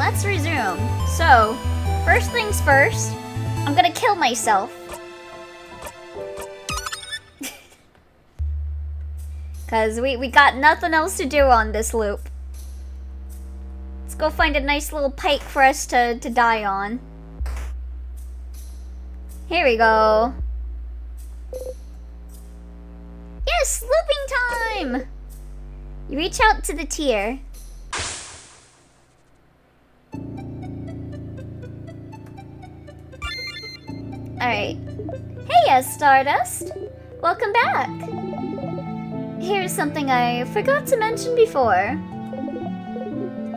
let's resume. So, first things first, I'm gonna kill myself. Cause we got nothing else to do on this loop. Let's go find a nice little pike for us to die on. Here we go. Yes, looping time! You reach out to the tier. Alright. Hey, yes, Stardust. Welcome back. Here's something I forgot to mention before.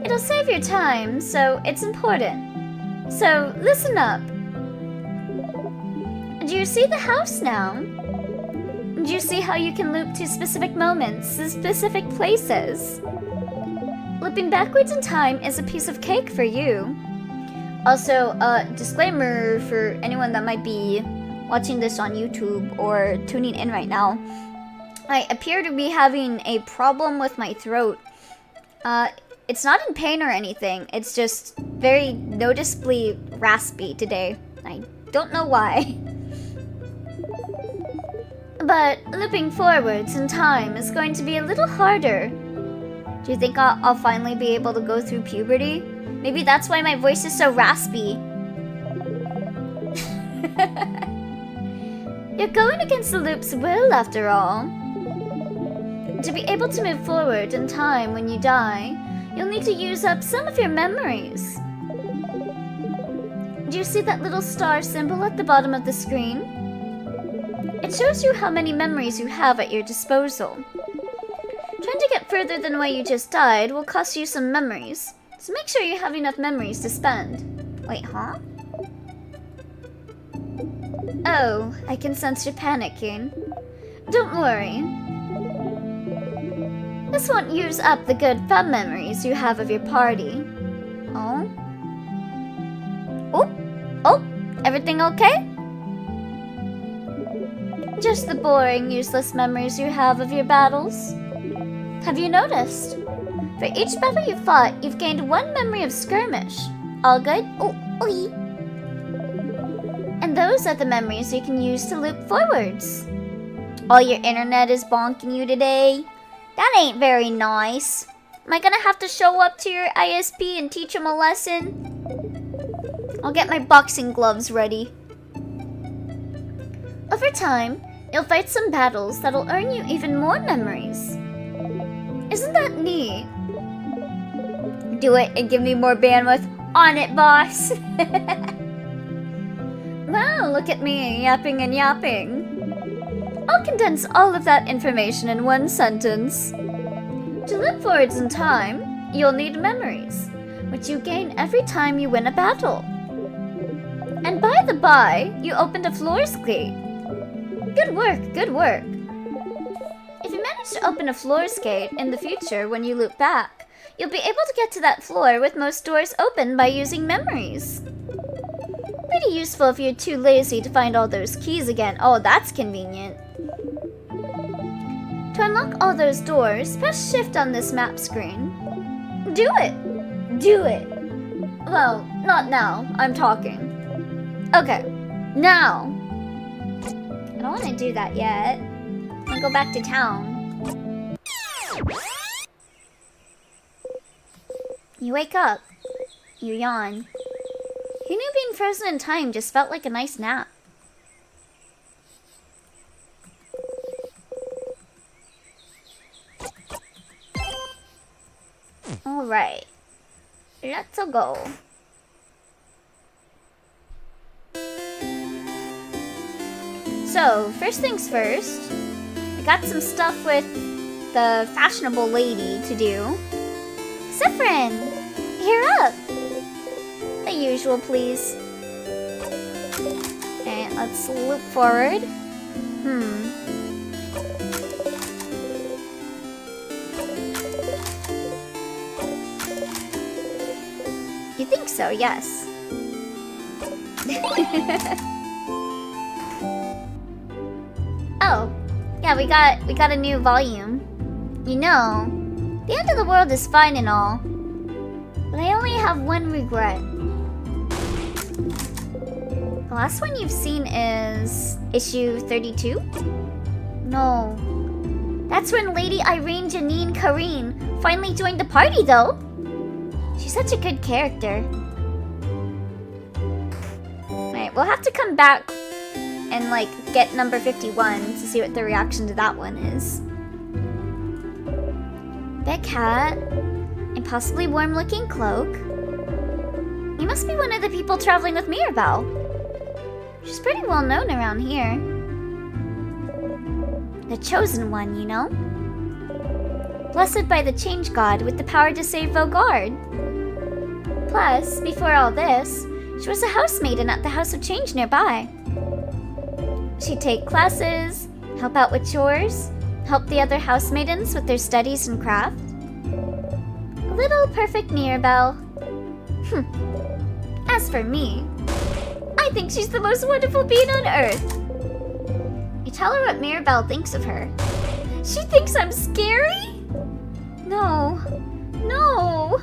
It'll save your time, so it's important. So, listen up. Do you see the house now? Do you see how you can loop to specific moments, to specific places? Looping backwards in time is a piece of cake for you. Also, disclaimer for anyone that might be watching this on YouTube or tuning in right now. I appear to be having a problem with my throat. It's not in pain or anything, it's just very noticeably raspy today. I don't know why. But looping forwards in time is going to be a little harder. Do you think I'll finally be able to go through puberty? Maybe that's why my voice is so raspy. You're going against the loop's will, after all. To be able to move forward in time when you die, you'll need to use up some of your memories. Do you see that little star symbol at the bottom of the screen? It shows you how many memories you have at your disposal. Trying to get further than where you just died will cost you some memories, so make sure you have enough memories to spend. Wait, huh? Oh, I can sense you're panicking. Don't worry. This won't use up the good fun memories you have of your party. Oh? Oh, everything okay? Just the boring, useless memories you have of your battles. Have you noticed? For each battle you fought, you've gained one memory of skirmish. All good? Oh, oi. And those are the memories you can use to loop forwards. Oh, your internet is bonking you today? That ain't very nice. Am I gonna have to show up to your ISP and teach him a lesson? I'll get my boxing gloves ready. Over time, you'll fight some battles that'll earn you even more memories. Isn't that neat? Do it and give me more bandwidth. On it, boss! Wow, look at me, yapping and yapping. I'll condense all of that information in one sentence. To loop forwards in time, you'll need memories, which you gain every time you win a battle. And by the by, you opened a floor's gate. Good work, good work. If you manage to open a floor's gate in the future when you loop back, you'll be able to get to that floor with most doors open by using memories. Pretty useful if you're too lazy to find all those keys again. Oh, that's convenient. To unlock all those doors, press shift on this map screen. Do it! Do it! Well, not now. I'm talking. Okay, now. I don't want to do that yet. I'm gonna go back to town. You wake up. You yawn. Who knew being frozen in time just felt like a nice nap? Alright. Let's go. So, first things first, I got some stuff with the fashionable lady to do. Zephyrin, you're up! The usual, please. And let's loop forward. You think so, yes. Oh, yeah, we got a new volume. You know, the end of the world is fine and all, But I only have one regret. The last one you've seen is issue 32? No. That's when Lady Irene Janine Karine finally joined the party, though. She's such a good character. Alright, we'll have to come back and, like, get number 51 to see what the reaction to that one is. Big hat. And possibly warm-looking cloak. You must be one of the people traveling with Mirabelle. She's pretty well known around here. The chosen one, you know? Blessed by the change god with the power to save Vaugarde. Plus, before all this, she was a housemaiden at the House of Change nearby. She'd take classes, help out with chores, help the other housemaidens with their studies and craft. A little perfect Mirabelle. As for me, I think she's the most wonderful being on Earth. You tell her what Mirabelle thinks of her. She thinks I'm scary? No. No.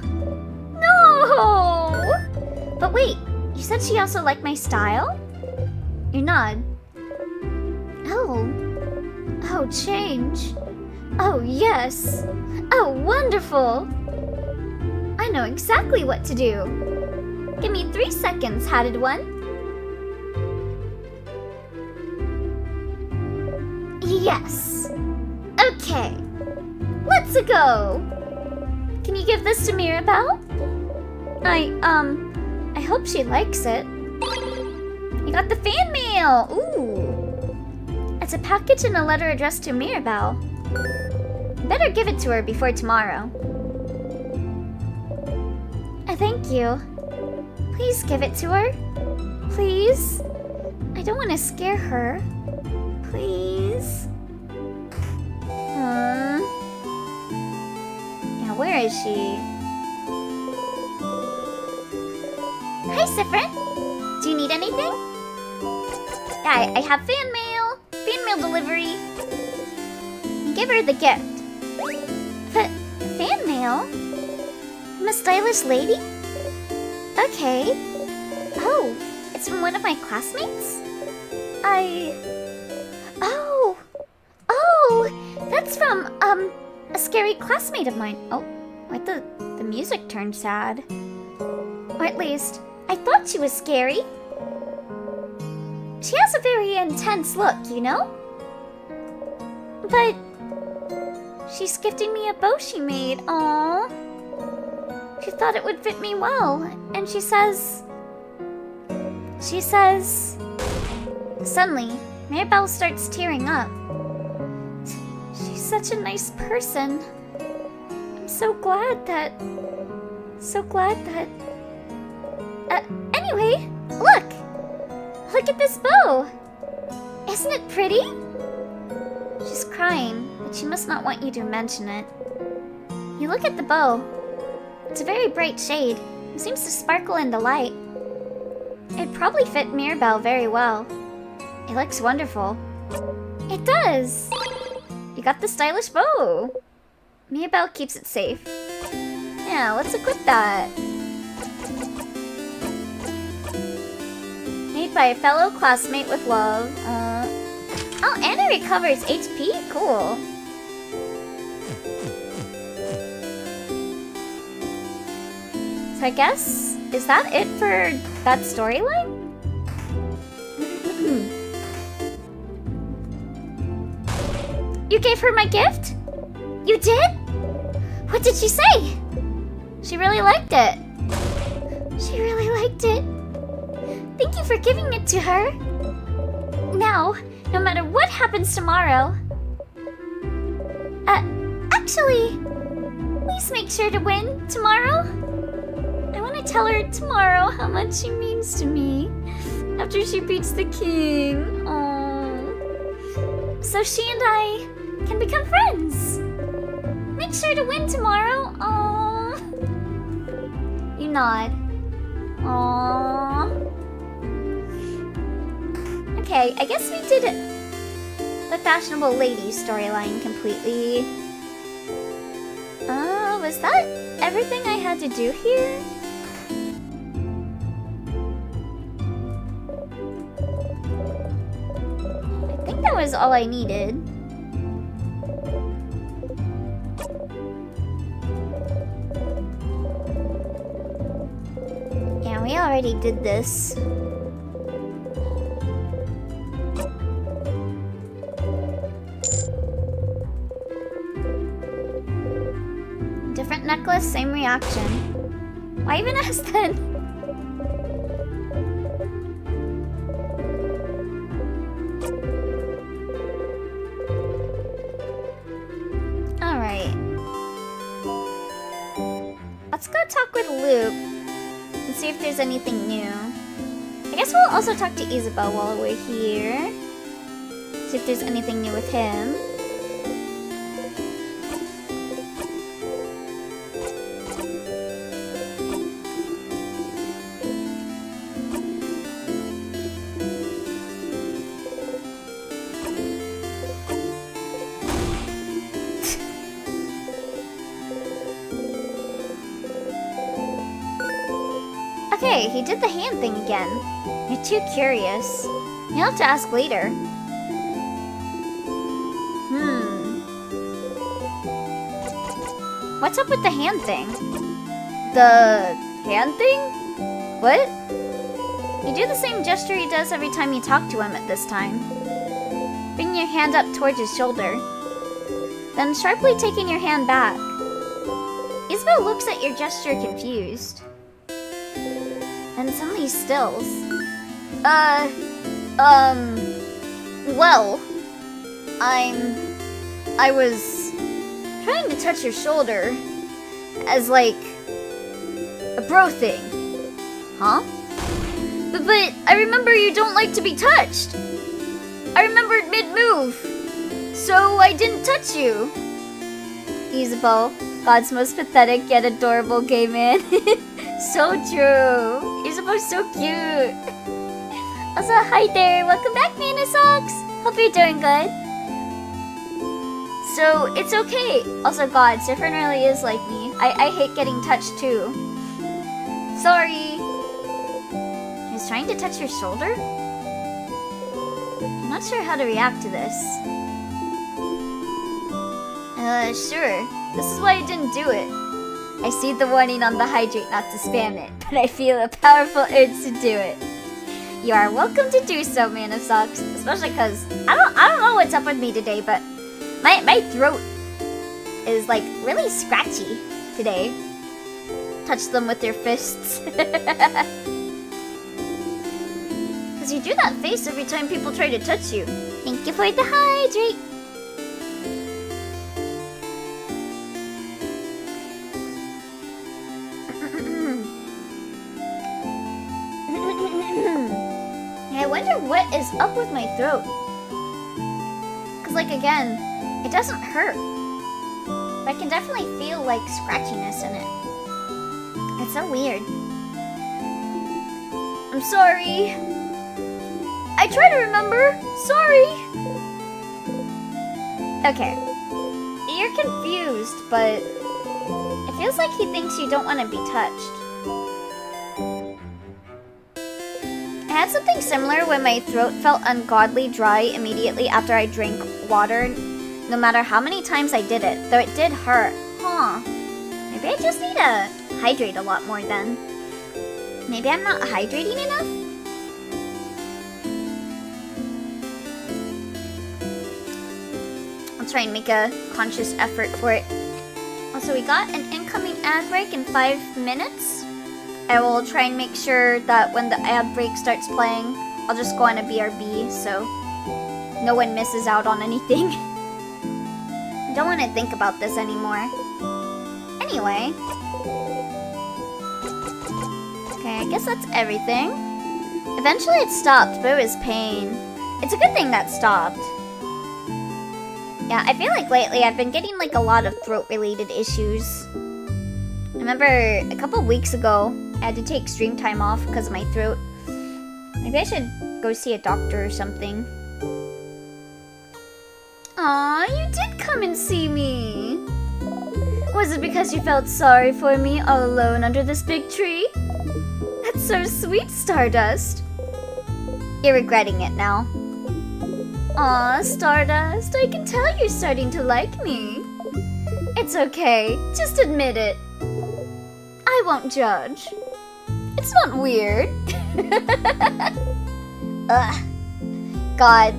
No! But wait, you said she also liked my style? You nod. Oh. Oh, change. Oh, yes. Oh, wonderful. I know exactly what to do. Give me 3 seconds, hatted one. Yes. Okay. Let's go. Can you give this to Mirabelle? I hope she likes it. You got the fan mail! Ooh. It's a package and a letter addressed to Mirabelle. Better give it to her before tomorrow. Thank you. Please give it to her. Please. I don't want to scare her. Please. Now, where is she? Hi, Sifrin. Do you need anything? Yeah, I have fan mail. Fan mail delivery. Give her the gift. Fan mail? I'm a stylish lady? Okay. Oh, it's from one of my classmates? Oh, that's from, a scary classmate of mine. Oh, what the music turned sad. Or at least, I thought she was scary. She has a very intense look, you know? But she's gifting me a bow she made. Aww. She thought it would fit me well, and she says... Suddenly, Mirabelle starts tearing up. She's such a nice person. I'm so glad that... Anyway, look! Look at this bow! Isn't it pretty? She's crying, but she must not want you to mention it. You look at the bow. It's a very bright shade. It seems to sparkle in the light. It'd probably fit Mirabelle very well. It looks wonderful. It does! You got the stylish bow! Mirabelle keeps it safe. Yeah, let's equip that. Made by a fellow classmate with love. Oh, and it recovers HP? Cool. So I guess, is that it for that storyline? You gave her my gift? You did? What did she say? She really liked it. She really liked it. Thank you for giving it to her. Now, no matter what happens tomorrow... actually, please make sure to win tomorrow. I want to tell her tomorrow how much she means to me after she beats the king. Aww. So she and I can become friends. Make sure to win tomorrow. Aww. You nod. Aww. Okay, I guess we did the fashionable lady storyline completely. was that everything I had to do here? I think that was all I needed. Yeah, we already did this. Different necklace, same reaction. Why even ask then? Alright. Let's go talk with Luke and see if there's anything new. I guess we'll also talk to Isabel while we're here. See if there's anything new with him. Okay, he did the hand thing again. You're too curious. You'll have to ask later. What's up with the hand thing? The hand thing? What? You do the same gesture he does every time you talk to him at this time. Bring your hand up towards his shoulder. Then sharply taking your hand back. Isabel looks at your gesture confused. And suddenly stills. Well, I was trying to touch your shoulder as like a bro thing. Huh? But I remember you don't like to be touched. I remembered mid-move, so I didn't touch you. Isabel, God's most pathetic yet adorable gay man. So true. Isabel's so cute. Also, hi there. Welcome back, Mana Socks. Hope you're doing good. So, it's okay. Also, God, Sifrin really is like me. I hate getting touched too. Sorry. He was trying to touch your shoulder? I'm not sure how to react to this. Sure. This is why I didn't do it. I see the warning on the hydrate not to spam it, but I feel a powerful urge to do it. You are welcome to do so, Man of Socks. Especially because I don't know what's up with me today, but my throat is like really scratchy today. Touch them with your fists. Because you do that face every time people try to touch you. Thank you for the hydrate. I wonder what is up with my throat. Cause like again, it doesn't hurt. But I can definitely feel like scratchiness in it. It's so weird. I'm sorry. I try to remember. Sorry. Okay. You're confused, but it feels like he thinks you don't want to be touched. I had something similar when my throat felt ungodly dry immediately after I drank water, no matter how many times I did it, though it did hurt. Huh. Maybe I just need to hydrate a lot more then. Maybe I'm not hydrating enough? I'll try and make a conscious effort for it. Also, we got an incoming ad break in 5 minutes. I will try and make sure that when the ad break starts playing, I'll just go on a BRB so no one misses out on anything. I don't want to think about this anymore. Anyway. Okay, I guess that's everything. Eventually it stopped, but it was pain. It's a good thing that stopped. Yeah, I feel like lately I've been getting like a lot of throat-related issues. I remember a couple weeks ago, I had to take stream time off because of my throat. Maybe I should go see a doctor or something. Aw, you did come and see me. Well, Was it because you felt sorry for me all alone under this big tree? That's so sweet, Stardust. You're regretting it now. Aw, Stardust, I can tell you're starting to like me. It's okay, just admit it. I won't judge. It's not weird. Ugh. God,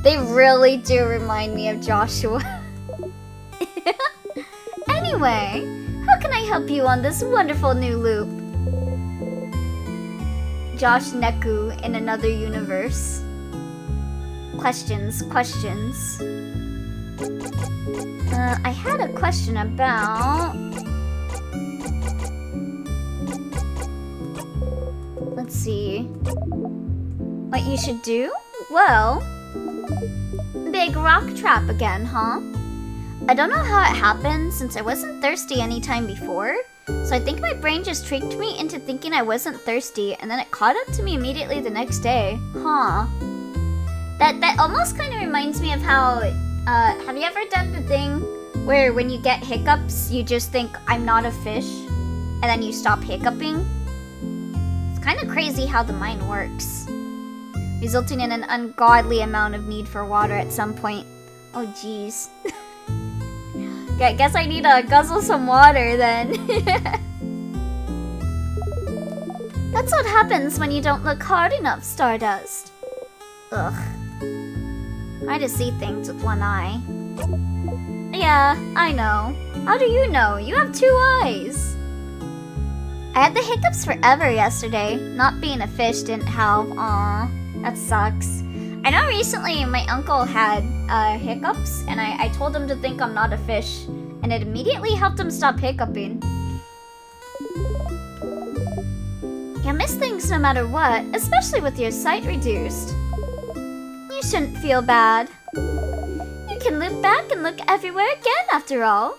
they really do remind me of Joshua. Anyway, how can I help you on this wonderful new loop? Josh Neku in another universe. Questions. I had a question about... Let's see. What you should do? Well... Big rock trap again, huh? I don't know how it happened since I wasn't thirsty anytime before. So I think my brain just tricked me into thinking I wasn't thirsty, and then it caught up to me immediately the next day. Huh. That almost kind of reminds me of how, have you ever done the thing where when you get hiccups, you just think, I'm not a fish, and then you stop hiccuping? It's kind of crazy how the mind works, resulting in an ungodly amount of need for water at some point. Oh jeez. I guess I need to guzzle some water then. That's what happens when you don't look hard enough, Stardust. Ugh. Hard to see things with one eye. Yeah, I know. How do you know? You have 2 eyes. I had the hiccups forever yesterday. Not being a fish didn't help. Aw, that sucks. I know recently my uncle had hiccups, and I told him to think I'm not a fish, and it immediately helped him stop hiccuping. You miss things no matter what, especially with your sight reduced. You shouldn't feel bad. You can loop back and look everywhere again after all.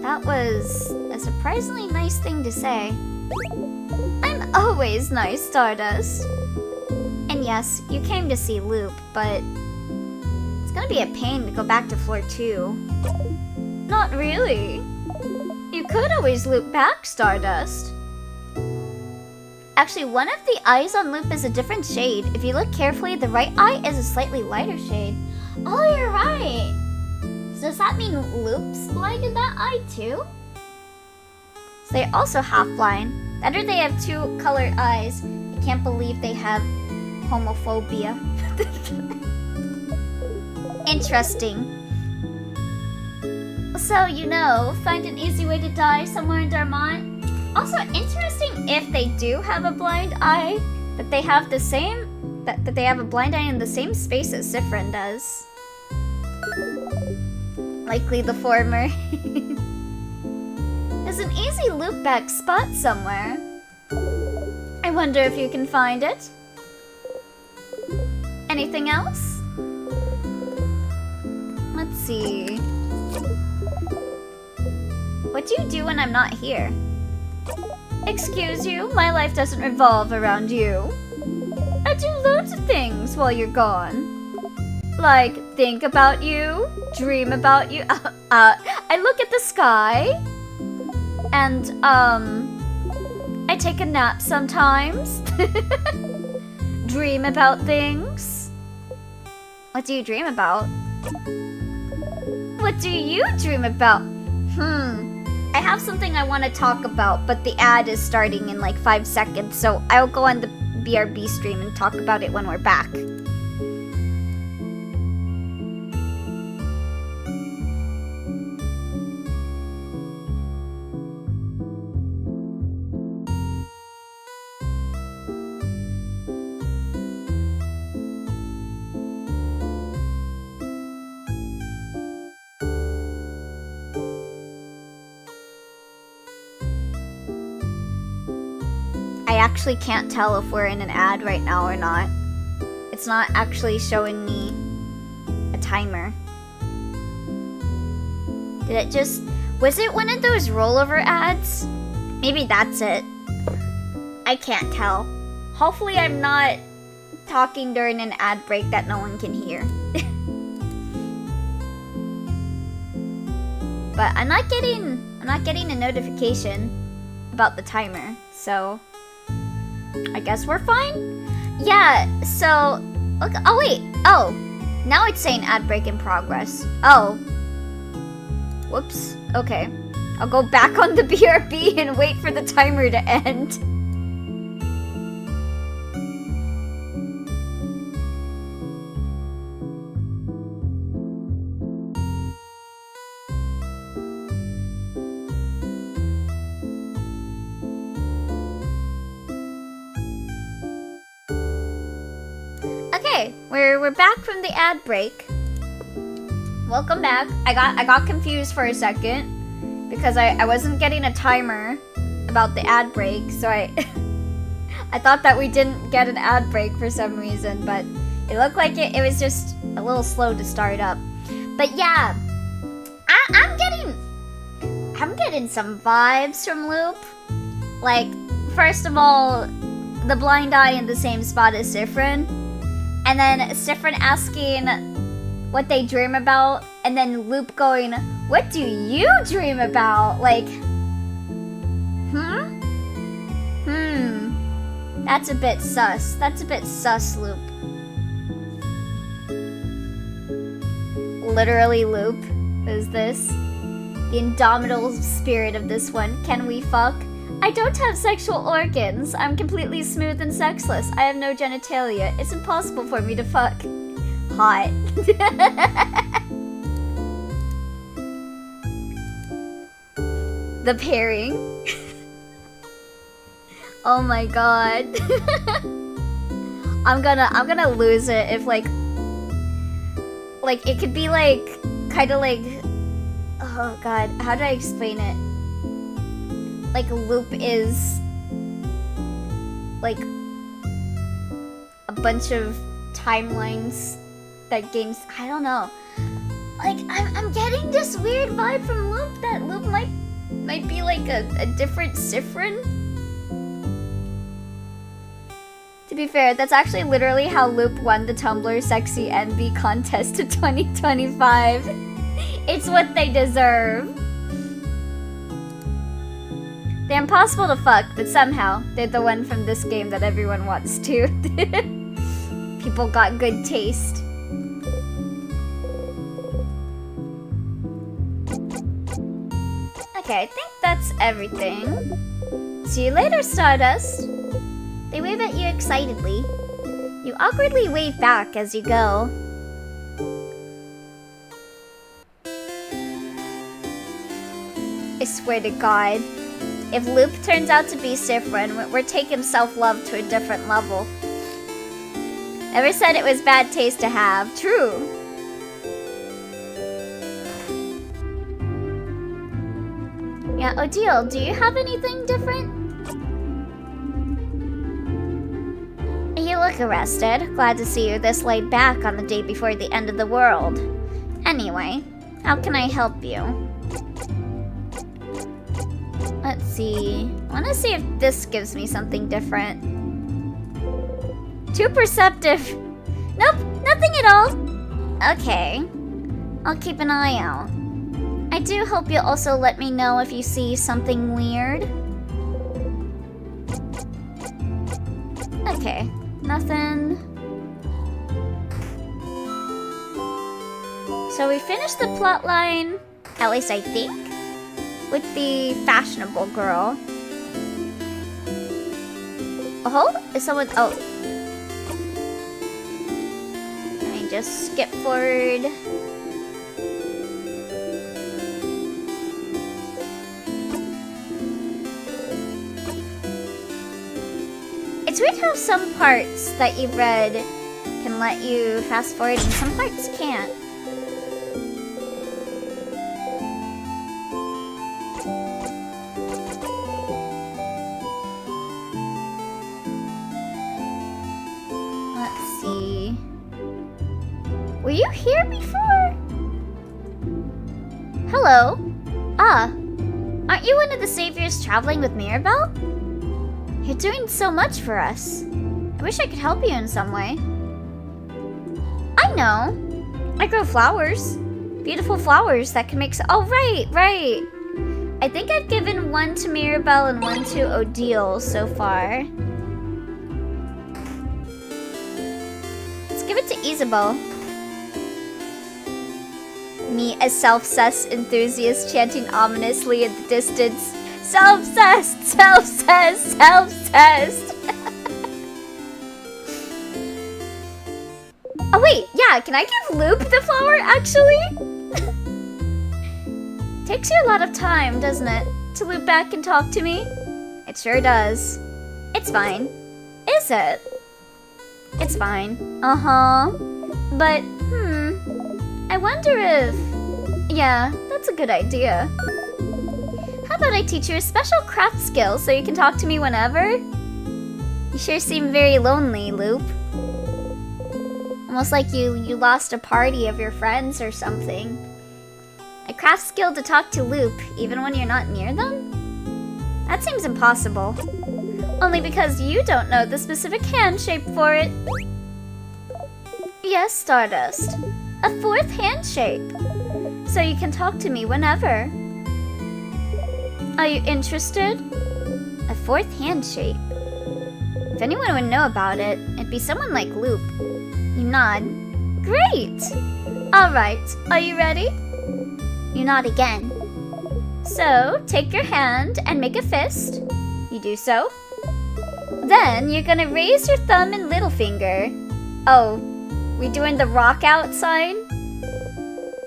That was a surprisingly nice thing to say. I'm always nice, Stardust. And yes, you came to see Loop, but it's gonna be a pain to go back to floor 2. Not really. You could always loop back, Stardust. Actually, one of the eyes on Loop is a different shade. If you look carefully, the right eye is a slightly lighter shade. Oh, you're right. So does that mean Loop's blind in that eye too? So they're also half blind. Better they have 2 colored eyes. I can't believe they have homophobia. Interesting. So, you know, find an easy way to die somewhere in Darmont. Also interesting if they do have a blind eye, that they have the same, that they have a blind eye in the same space as Sifrin does. Likely the former. There's an easy loop back spot somewhere. I wonder if you can find it. Anything else? Let's see. What do you do when I'm not here? Excuse you, my life doesn't revolve around you. I do loads of things while you're gone. Like, think about you, dream about you. I look at the sky. And, I take a nap sometimes. Dream about things. What do you dream about? What do you dream about? I have something I want to talk about, but the ad is starting in like 5 seconds, so I'll go on the BRB stream and talk about it when we're back. I actually can't tell if we're in an ad right now or not. It's not actually showing me a timer. Did it just... Was it one of those rollover ads? Maybe that's it. I can't tell. Hopefully I'm not talking during an ad break that no one can hear. but I'm not getting a notification about the timer, so I guess we're fine. Yeah, so look, oh wait, oh, now it's saying ad break in progress. Oh, whoops, okay. I'll go back on the BRB and wait for the timer to end. Okay, we're back from the ad break. Welcome back. I got confused for a second because I wasn't getting a timer about the ad break, so I I thought that we didn't get an ad break for some reason, but it looked like it was just a little slow to start up. But yeah, I'm getting some vibes from Loop. Like, first of all, the blind eye in the same spot as Sifrin. And then Sifrin asking what they dream about, and then Loop going, "What do you dream about?" Like, that's a bit sus. That's a bit sus, Loop. Literally, Loop is this. The indomitable spirit of this one. Can we fuck? I don't have sexual organs. I'm completely smooth and sexless. I have no genitalia. It's impossible for me to fuck. Hot. The pairing. Oh my god. I'm gonna lose it if like it could be like kind of like, oh god, how do I explain it? Like Loop is like a bunch of timelines that games, I don't know. Like I'm getting this weird vibe from Loop that Loop might be like a different Sifrin. To be fair, that's actually literally how Loop won the Tumblr Sexy Envy contest of 2025. It's what they deserve. They're impossible to fuck, but somehow they're the one from this game that everyone wants to. People got good taste. Okay, I think that's everything. See you later, Stardust. They wave at you excitedly. You awkwardly wave back as you go. I swear to God. If Loop turns out to be Sifrin, we're taking self-love to a different level. Never said it was bad taste to have. True. Yeah, Odile, do you have anything different? You look arrested. Glad to see you this laid back on the day before the end of the world. Anyway, how can I help you? Let's see. I want to see if this gives me something different. Too perceptive. Nope, nothing at all. Okay. I'll keep an eye out. I do hope you'll also let me know if you see something weird. Okay, nothing. So we finished the plotline, at least I think, with the fashionable girl. Oh, is someone... Oh. Let me just skip forward. It's weird how some parts that you've read can let you fast forward and some parts can't. Let's see. Were you here before? Hello. Ah, aren't you one of the saviors traveling with Mirabelle? You're doing so much for us. I wish I could help you in some way. I know. I grow flowers. Beautiful flowers that can make... Oh, right. I think I've given one to Mirabelle and one to Odile so far. Let's give it to Isabelle. Me, a self-cessed enthusiast, chanting ominously in the distance. Self-cessed! Self-cessed! Self-cessed! Oh wait, yeah, can I give Loop the flower, actually? Takes you a lot of time, doesn't it, to loop back and talk to me? It sure does. It's fine. Is it? It's fine. Uh-huh. But, I wonder if... Yeah, that's a good idea. How about I teach you a special craft skill so you can talk to me whenever? You sure seem very lonely, Loop. Almost like you lost a party of your friends or something. A craft skill to talk to Loop, even when you're not near them? That seems impossible. Only because you don't know the specific hand shape for it. Yes, Stardust. A 4th hand shape. So you can talk to me whenever. Are you interested? A 4th hand shape. If anyone would know about it, it'd be someone like Loop. You nod. Great! Alright, are you ready? You nod again. So, take your hand and make a fist. You do so. Then, you're gonna raise your thumb and little finger. Oh, we doing the rock out sign?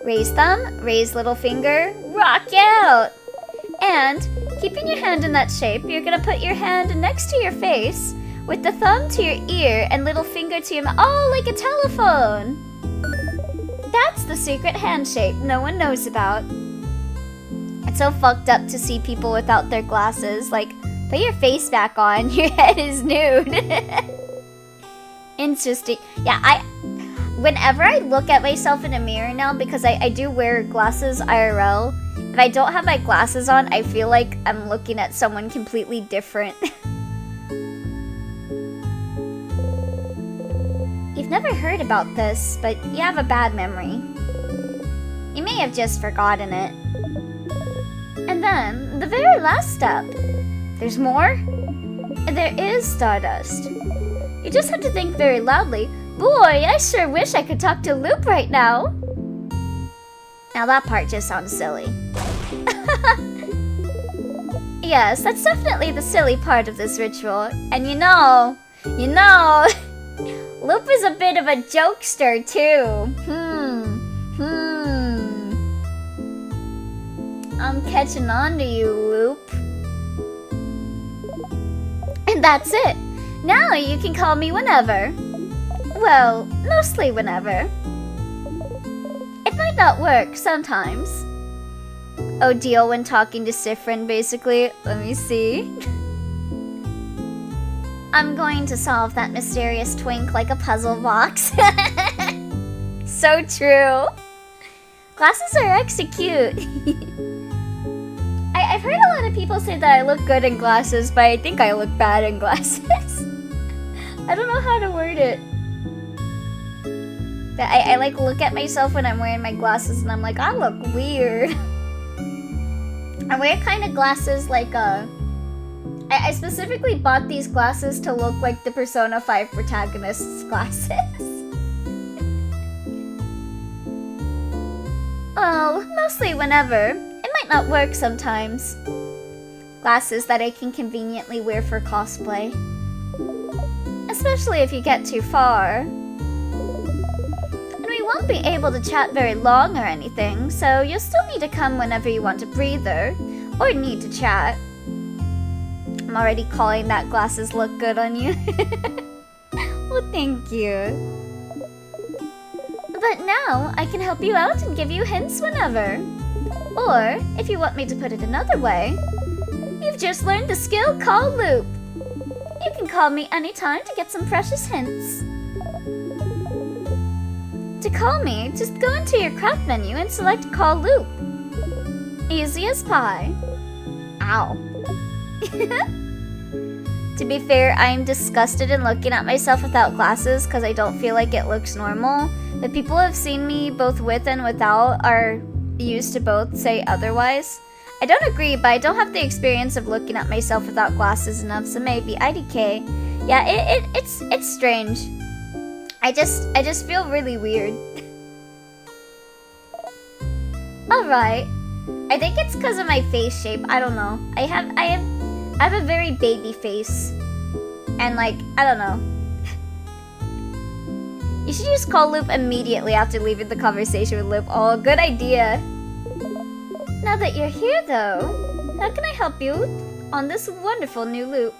Raise thumb, raise little finger, rock out! And, keeping your hand in that shape, you're gonna put your hand next to your face, with the thumb to your ear and little finger to your mouth. Oh, like a telephone! That's the secret hand shape no one knows about. It's so fucked up to see people without their glasses. Like, put your face back on, your head is nude. Interesting. Yeah, whenever I look at myself in a mirror now, because I do wear glasses IRL, if I don't have my glasses on, I feel like I'm looking at someone completely different. You've never heard about this, but you have a bad memory. You may have just forgotten it. And then, the very last step. There's more? There is, Stardust. You just have to think very loudly. Boy, I sure wish I could talk to Loop right now. Now that part just sounds silly. Yes, that's definitely the silly part of this ritual. And you know, Loop is a bit of a jokester too. I'm catching on to you, Loop. And that's it. Now you can call me whenever. Well, mostly whenever. It might not work sometimes. Odile when talking to Siffrin, basically. Let me see. I'm going to solve that mysterious twink like a puzzle box. So true. Glasses are actually cute. I've heard a lot of people say that I look good in glasses, but I think I look bad in glasses. I don't know how to word it. But I like look at myself when I'm wearing my glasses and I'm like, I look weird. I wear kind of glasses like I specifically bought these glasses to look like the Persona 5 protagonist's glasses. Oh, mostly whenever. It might not work sometimes. Glasses that I can conveniently wear for cosplay. Especially if you get too far. And we won't be able to chat very long or anything, so you'll still need to come whenever you want a breather, or need to chat. I'm already calling that glasses look good on you. Well, thank you. But now, I can help you out and give you hints whenever. Or, if you want me to put it another way, you've just learned the skill called Loop. You can call me anytime to get some precious hints. To call me, just go into your craft menu and select Call Loop. Easy as pie. Ow. To be fair, I'm disgusted in looking at myself without glasses because I don't feel like it looks normal. But people who have seen me both with and without are used to both say otherwise. I don't agree, but I don't have the experience of looking at myself without glasses enough, so maybe IDK. Yeah, it's strange. I just feel really weird. Alright. I think it's because of my face shape. I don't know. I have a very baby face. And like, I don't know. You should use call loop immediately after leaving the conversation with Loop. Oh, good idea. Now that you're here though, how can I help you on this wonderful new loop?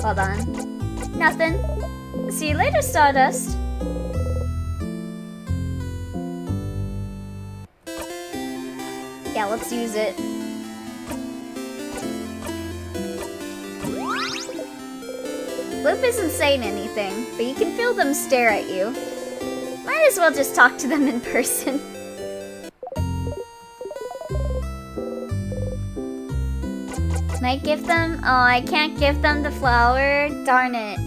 Hold on. Nothing. See you later, Stardust. Yeah, let's use it. Loop isn't saying anything, but you can feel them stare at you. Might as well just talk to them in person. Can I give them? Oh, I can't give them the flower. Darn it.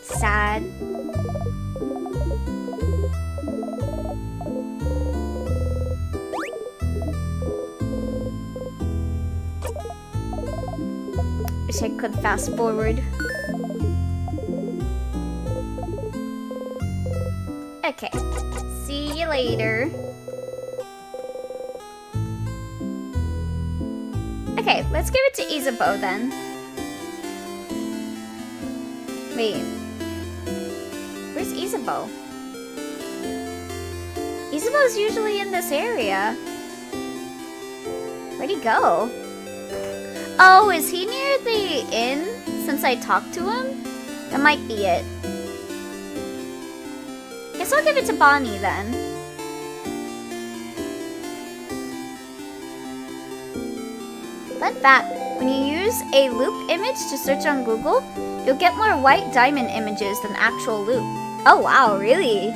Sad. Wish I could fast forward. Okay. See you later. Okay, let's give it to Isabeau then. Wait. Where's Isabeau? Isabeau's usually in this area. Where'd he go? Oh, is he near the inn since I talked to him? That might be it. Guess I'll give it to Bonnie then. Fun fact, when you use a loop image to search on Google, you'll get more white diamond images than actual loop. Oh wow, really?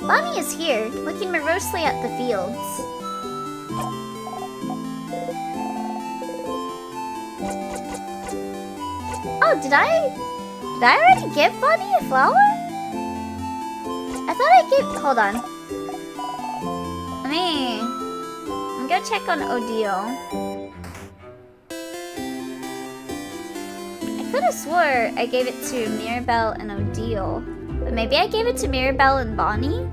Bonnie is here, looking morosely at the fields. Oh, did I already give Bonnie a flower? I thought I gave... Hold on. I'm gonna check on Odile. I could have swore I gave it to Mirabelle and Odile. But maybe I gave it to Mirabelle and Bonnie?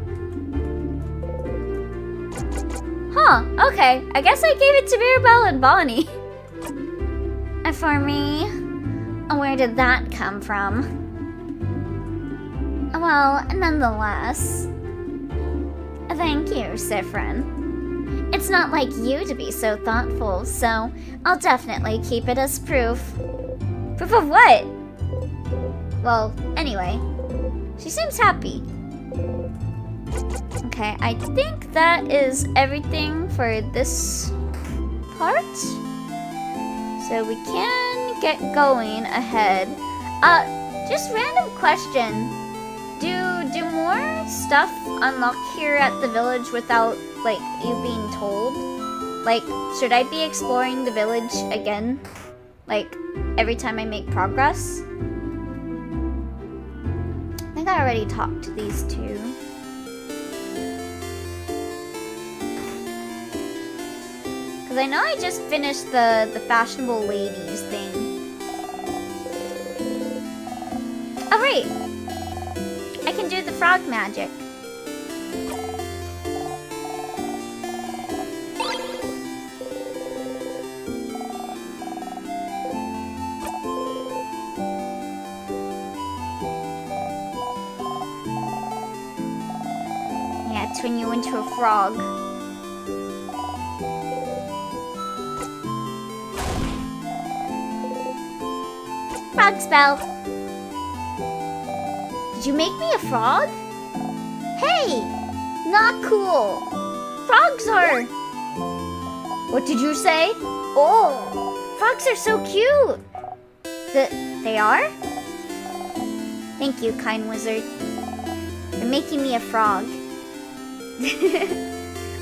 Huh, okay. I guess I gave it to Mirabelle and Bonnie. And for me, where did that come from? Well, nonetheless, thank you, Sifrin. It's not like you to be so thoughtful, so I'll definitely keep it as proof. Proof of what? Well, anyway, she seems happy. Okay, I think that is everything for this part. So we can get going ahead. Just random question. Do more stuff unlock here at the village without, like, you being told? Like, should I be exploring the village again? Like, every time I make progress? I think I already talked to these two. Because I know I just finished the fashionable ladies thing. Oh, right! I can do the frog magic. Yeah, turn you into a frog. Frog spell. Did you make me a frog? Hey! Not cool! Frogs are... What did you say? Oh! Frogs are so cute! They are? Thank you, kind wizard. You're making me a frog.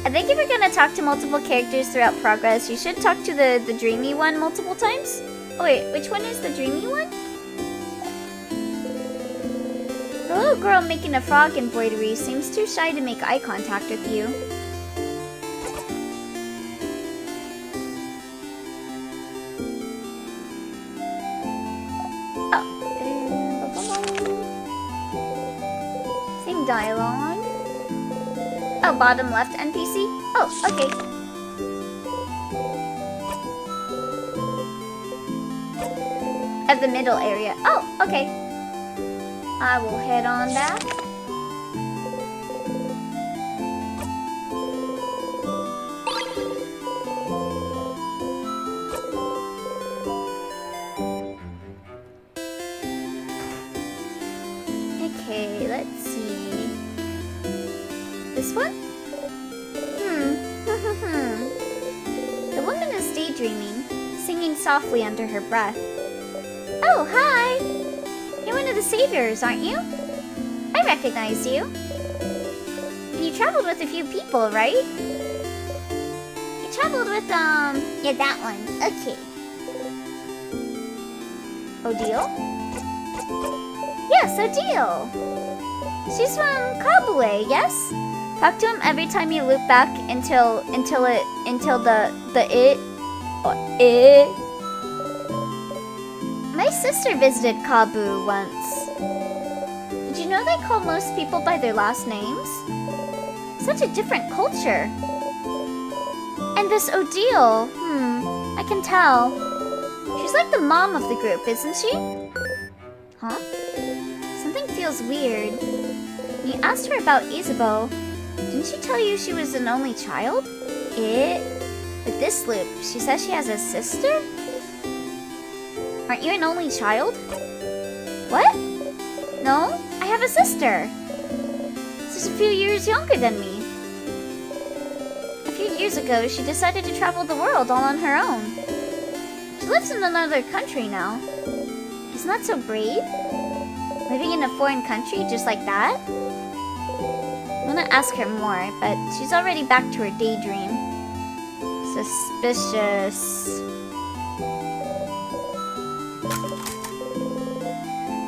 I I think if you're gonna talk to multiple characters throughout progress, you should talk to the dreamy one multiple times. Oh wait, which one is the dreamy one? The little girl making a frog embroidery seems too shy to make eye contact with you. Same dialogue. Oh, bottom left NPC? Oh, okay. Of the middle area. Oh, okay. I will head on back. Okay, let's see. This one? The woman is daydreaming, singing softly under her breath. Oh, hi! You're one of the saviors, aren't you? I recognize you. And you traveled with a few people, right? You traveled with, yeah, that one. Okay. Odile? Yes, Odile! She's from Kabue, yes? Talk to him every time you loop back until it. My sister visited Kabu once. Did you know they call most people by their last names? Such a different culture. And this Odile, I can tell. She's like the mom of the group, isn't she? Huh? Something feels weird. When you asked her about Isabeau, didn't she tell you she was an only child? With this loop, she says she has a sister? Aren't you an only child? What? No, I have a sister. She's a few years younger than me. A few years ago, she decided to travel the world all on her own. She lives in another country now. Isn't that so brave? Living in a foreign country just like that? I want to ask her more, but she's already back to her daydream. Suspicious.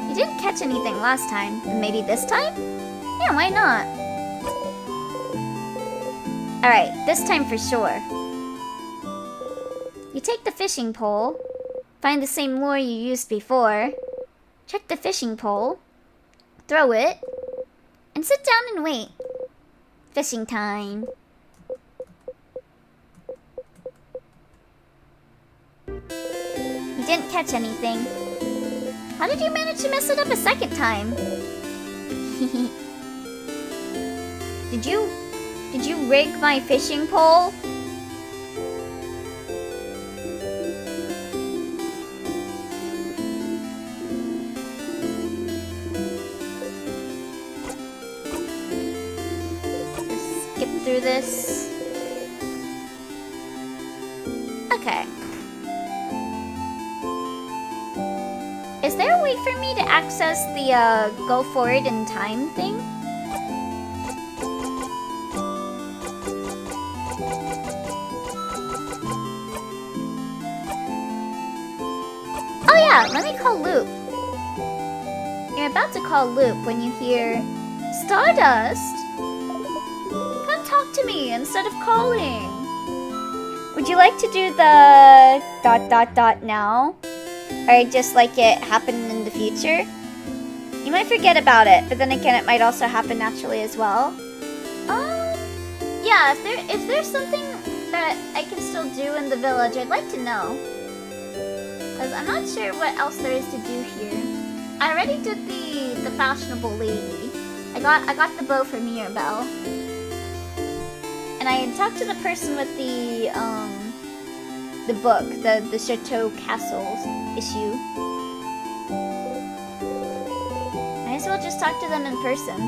You didn't catch anything last time, but maybe this time? Yeah, why not? Alright, this time for sure. You take the fishing pole, find the same lure you used before, check the fishing pole, throw it, and sit down and wait. Fishing time. You didn't catch anything. How did you manage to mess it up a second time? Did you rig my fishing pole? Just skip through this. Okay. Is there a way for me to access the go forward in time thing? Oh yeah, let me call Loop. You're about to call Loop when you hear Stardust. Come talk to me instead of calling. Would you like to do the ... now? Or just like it happened in the future? You might forget about it, but then again, it might also happen naturally as well. Yeah, if there's something that I can still do in the village, I'd like to know. Because I'm not sure what else there is to do here. I already did the fashionable lady. I got the bow from Mirabelle. And I talked to the person with the book, the Chateau Castles issue. Might as well just talk to them in person.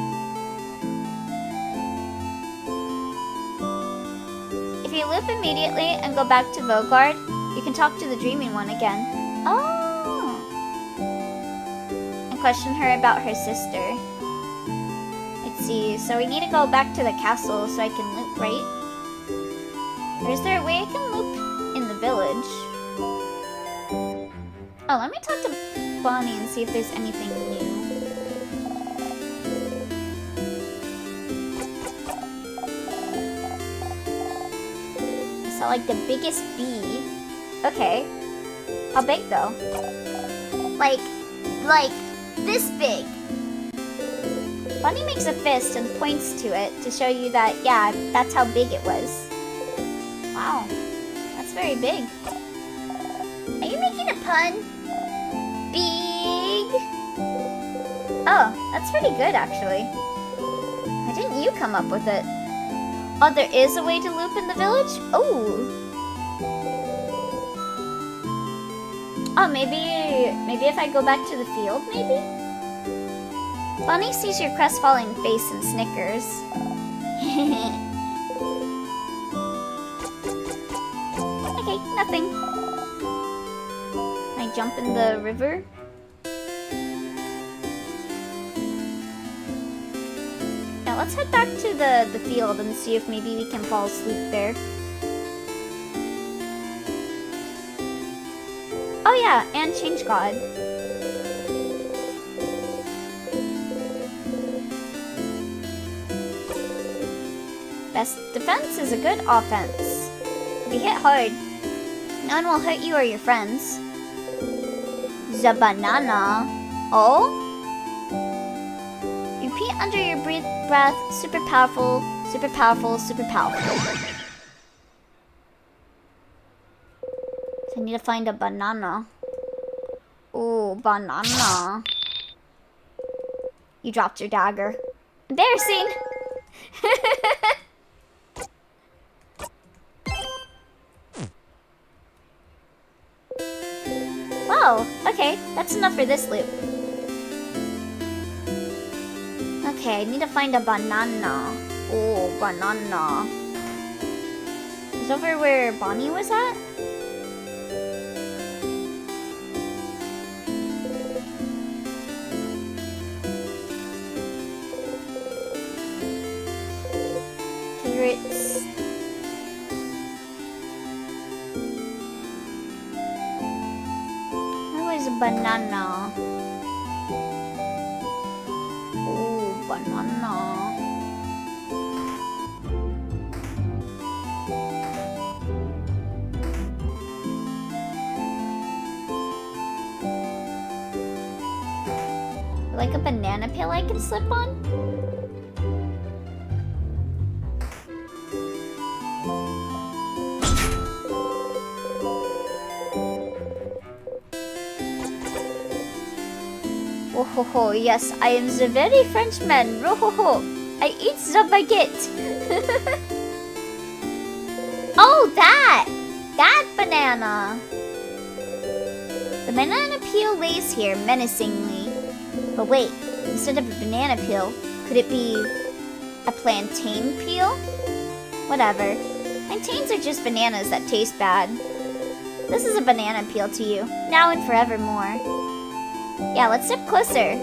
If you loop immediately and go back to Vogard, you can talk to the dreaming one again. Oh! And question her about her sister. Let's see, so we need to go back to the castle so I can loop, right? Or is there a way I can loop in the village? Oh, let me talk to Bonnie and see if there's anything new. I saw like the biggest bee. Okay. How big though? Like this big. Bunny makes a fist and points to it to show you that, yeah, that's how big it was. Wow, that's very big. Are you making a pun? Big? Oh, that's pretty good actually. Why didn't you come up with it? Oh, there is a way to loop in the village? Oh. Oh, maybe if I go back to the field, maybe? Bunny sees your crestfallen face and snickers. Okay, nothing. Can I jump in the river? Now let's head back to the field and see if maybe we can fall asleep there. Oh yeah, and change God. Best defense is a good offense. If you hit hard, no one will hurt you or your friends. The banana. Oh? Repeat under your breath, super powerful, super powerful, super powerful. So I need to find a banana. Oh, banana. You dropped your dagger. Embarrassing! Wow, okay, that's enough for this loop. Okay, I need to find a banana. Oh, banana. Is over where Bonnie was at? Carrots. Where was a banana? Oh, banana. Like a banana peel I can slip on? Oh ho ho, yes, I am the very Frenchman. Oh ho ho, I eat the baguette. Oh, that banana. The banana peel lays here menacingly. But wait, instead of a banana peel, could it be a plantain peel? Whatever. Plantains are just bananas that taste bad. This is a banana peel to you, now and forevermore. Yeah, let's step closer.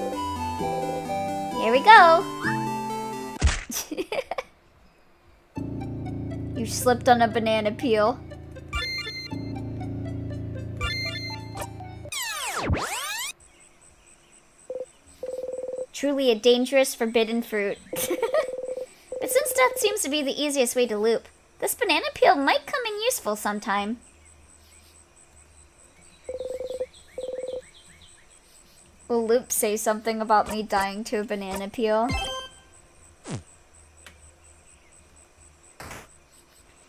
Here we go. You slipped on a banana peel. Truly a dangerous, forbidden fruit. But since death seems to be the easiest way to loop, this banana peel might come in useful sometime. Will Loop say something about me dying to a banana peel?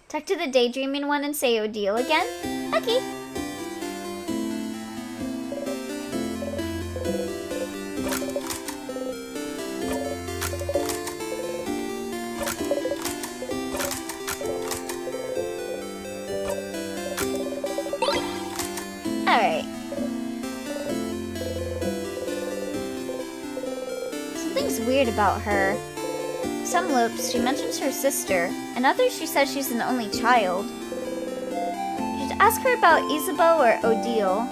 Talk to the daydreaming one and say Odile again? Okay. Alright. Something's weird about her. Some loops, she mentions her sister, and others she says she's an only child. You should ask her about Isabeau or Odile.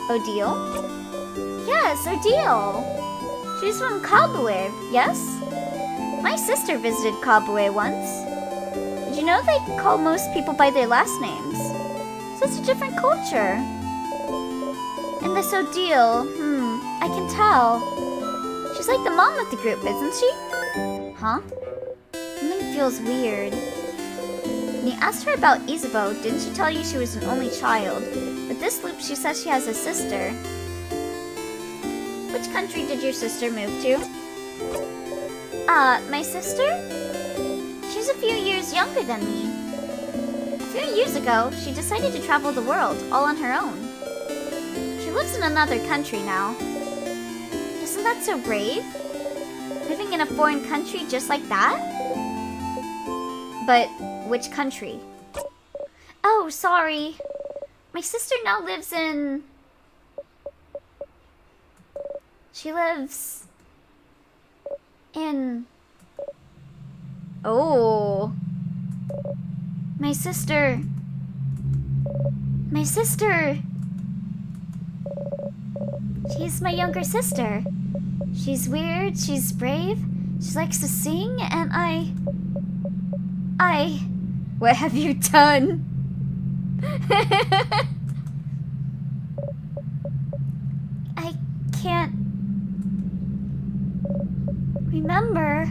Odile? Yes, Odile! She's from Kabue, yes? My sister visited Kabue once. Did you know they call most people by their last names? Such a different culture. And the Sodil, I can tell. She's like the mom of the group, isn't she? Huh? Something feels weird. When you asked her about Isabeau, didn't she tell you she was an only child? With this loop, she says she has a sister. Which country did your sister move to? My sister? She's a few years younger than me. A few years ago, she decided to travel the world, all on her own. She lives in another country now. Isn't that so brave? Living in a foreign country just like that? But which country? Oh, sorry. My sister now lives in... She lives... in... Oh. My sister... My sister... She's my younger sister. She's weird, she's brave, she likes to sing, and What have you done? I can't remember.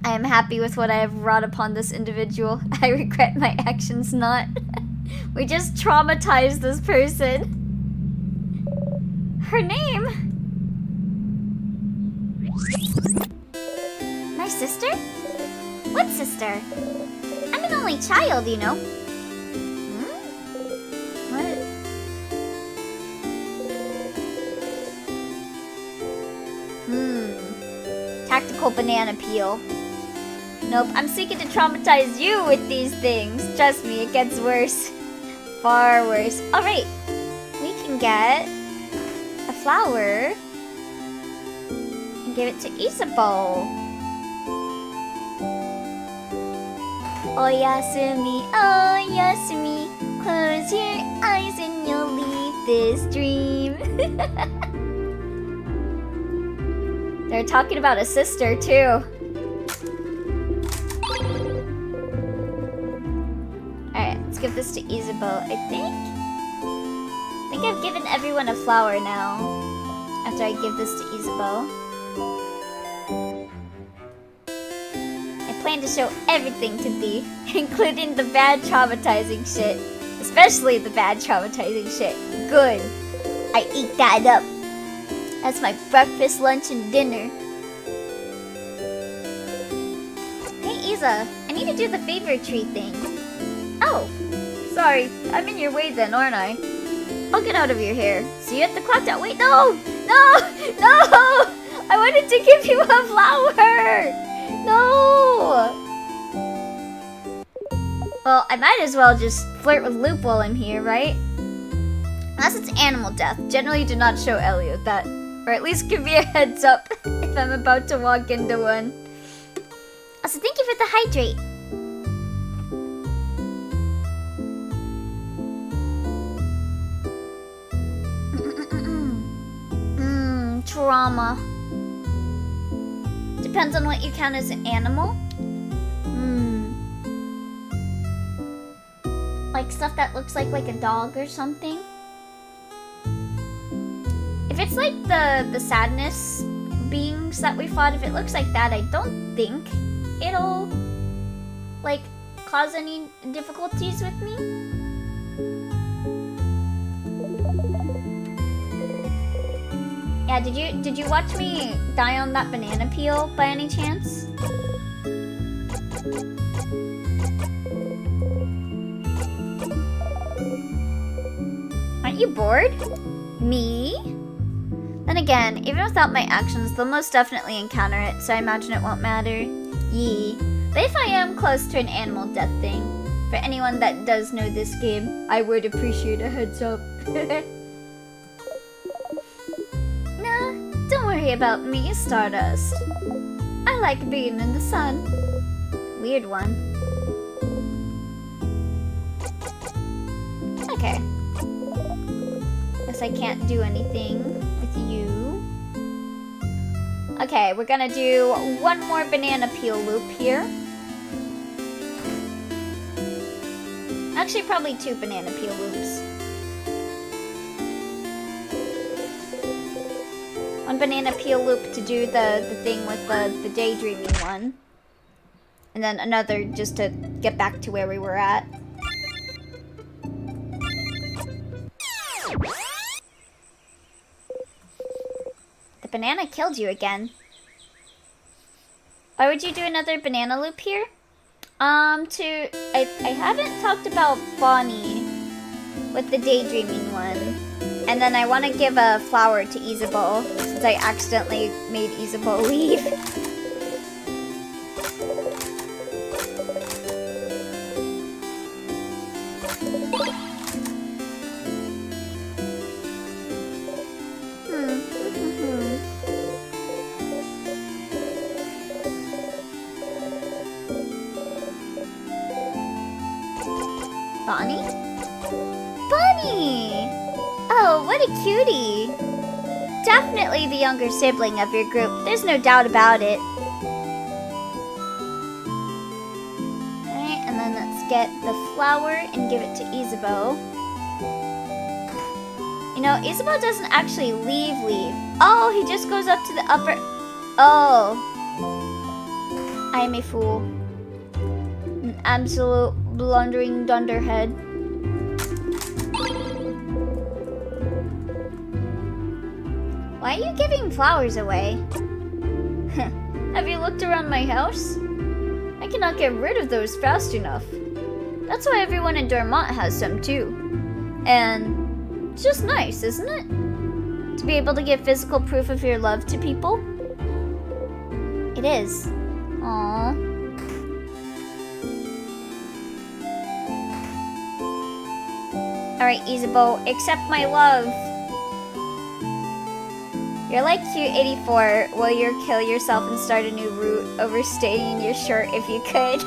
I am happy with what I have wrought upon this individual. I regret my actions not. We just traumatized this person. Her name? My sister? What sister? I'm an only child, you know. What? Tactical banana peel. Nope, I'm seeking to traumatize you with these things. Trust me, it gets worse. Far worse. Alright, we can get a flower and give it to Isabeau. Oyasumi, oyasumi, close your eyes and you'll leave this dream. They're talking about a sister too. Alright, let's give this to Isabeau. I think I've given everyone a flower now. After I give this to Isabeau. I plan to show everything to thee, including the bad traumatizing shit. Especially the bad traumatizing shit. Good. I eat that up. That's my breakfast, lunch, and dinner. Hey Isa, I need to do the favor tree thing. Oh, sorry. I'm in your way then, aren't I? I'll get out of your hair. See you at the clock tower. Wait, no! No! No! I wanted to give you a flower! No! Well, I might as well just flirt with Loop while I'm here, right? Unless it's animal death. Generally do not show Elliot that. Or at least give me a heads up if I'm about to walk into one. Also, thank you for the hydrate. Trauma. Depends on what you count as an animal. Like stuff that looks like a dog or something. If it's like the sadness beings that we fought, if it looks like that, I don't think it'll like cause any difficulties with me. Yeah, did you watch me die on that banana peel by any chance? Aren't you bored? Me? Then again, even without my actions, they'll most definitely encounter it, so I imagine it won't matter. Yee. But if I am close to an animal death thing, for anyone that does know this game, I would appreciate a heads up. Nah, don't worry about me, Stardust. I like being in the sun. Weird one. Okay. Guess I can't do anything with Okay, we're gonna do one more banana peel loop here. Actually, probably 2 banana peel loops. 1 banana peel loop to do the thing with the daydreaming one. And then another just to get back to where we were at. The banana killed you again. Why would you do another banana loop here? I haven't talked about Bonnie with the daydreaming one. And then I want to give a flower to Isabel, since I accidentally made Isabel leave. Bonnie? Bonnie! Oh, what a cutie! Definitely the younger sibling of your group, there's no doubt about it. Alright, and then let's get the flower and give it to Isabel. You know, Isabel doesn't actually leave. Oh, he just goes up to the upper... Oh. I am a fool. An absolute blundering dunderhead. Why are you giving flowers away? Have you looked around my house? I cannot get rid of those fast enough. That's why everyone in Dormont has some too. And it's just nice, isn't it? To be able to give physical proof of your love to people. It is. Aww. Alright, Isabel, accept my love. You're like cute 84. Will you kill yourself and start a new route, overstaying your shirt if you could?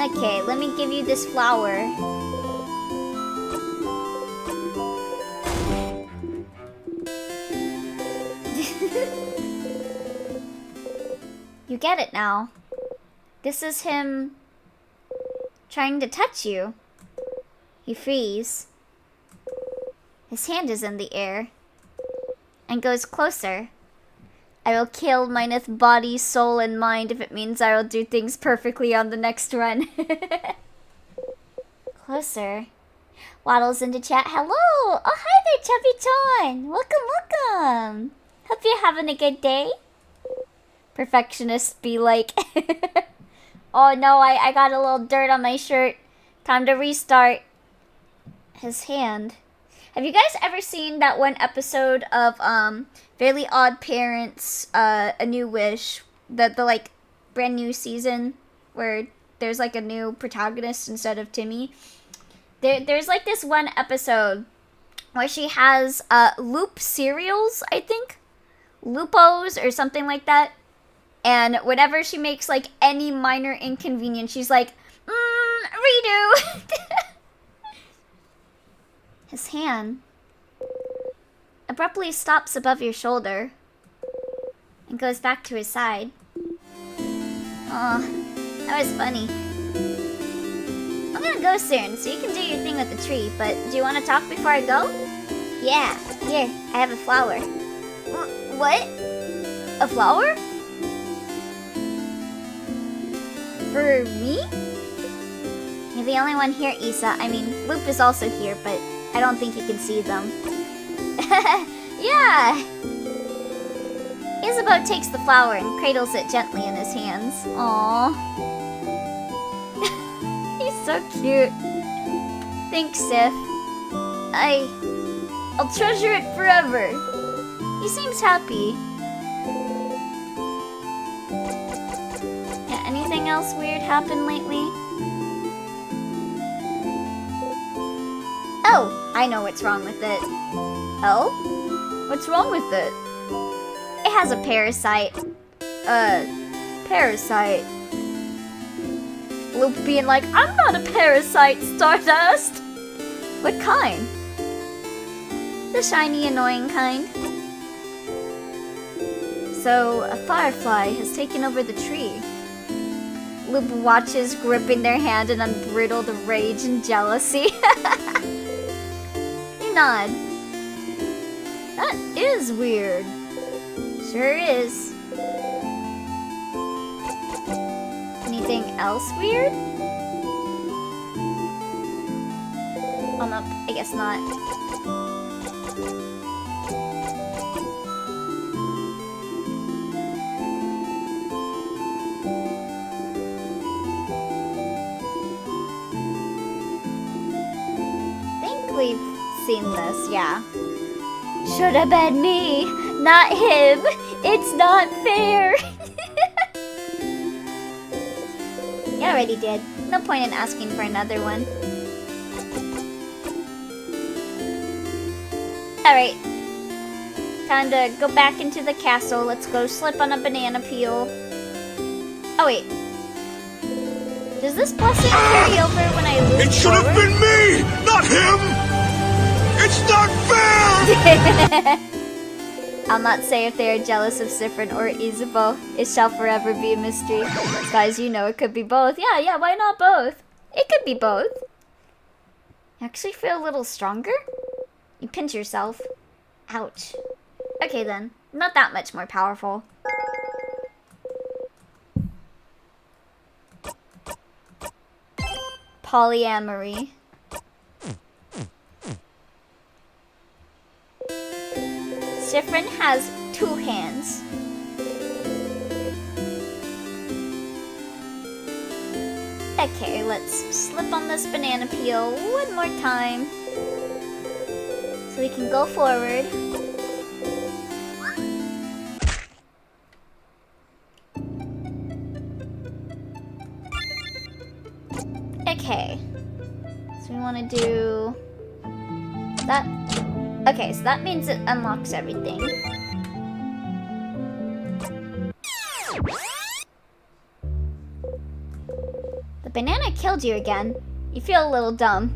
Okay, let me give you this flower. You get it now. This is him trying to touch you. He frees. His hand is in the air and goes closer. I will kill mineth body, soul, and mind if it means I will do things perfectly on the next run. Closer. Waddles into chat. Hello! Oh, hi there, Chubby Ton! Welcome, welcome! Hope you're having a good day. Perfectionists be like... Oh no, I got a little dirt on my shirt. Time to restart. His hand. Have you guys ever seen that one episode of Fairly Odd Parents, A New Wish? The like brand new season where there's like a new protagonist instead of Timmy. There's like this one episode where she has loop cereals, I think. Lupos or something like that. And whenever she makes, like, any minor inconvenience, she's like, redo! His hand abruptly stops above your shoulder and goes back to his side. Aw, that was funny. I'm gonna go soon, so you can do your thing with the tree, but do you want to talk before I go? Yeah, here, I have a flower. What? A flower? For me? You're the only one here, Isa. I mean, Loop is also here, but I don't think you can see them. Yeah! Isabeau takes the flower and cradles it gently in his hands. Aww. He's so cute. Thanks, Sif. I'll treasure it forever. He seems happy. Anything else weird happened lately? Oh, I know what's wrong with it. Oh? What's wrong with it? It has a parasite. Parasite. Loop being like, I'm not a parasite, Stardust! What kind? The shiny, annoying kind. So, a firefly has taken over the tree. Loop watches, gripping their hand in unbridled rage and jealousy. You nod. That is weird. Sure is. Anything else weird? Oh no, I guess not. We've seen this, yeah. Should have been me, not him. It's not fair. You already did. No point in asking for another one. Alright. Time to go back into the castle. Let's go slip on a banana peel. Oh wait. Does this blessing carry over when I lose? It should have been me, not him! It's not fair! I'll not say if they are jealous of Siffrin or Isabeau. It shall forever be a mystery. As far as you know, it could be both. Yeah, why not both? It could be both. You actually feel a little stronger? You pinch yourself. Ouch. Okay then, not that much more powerful. Polyamory. Siffrin has 2 hands. Okay, let's slip on this banana peel one more time. So we can go forward. Okay. So we want to do that. Okay, so that means it unlocks everything. The banana killed you again. You feel a little dumb.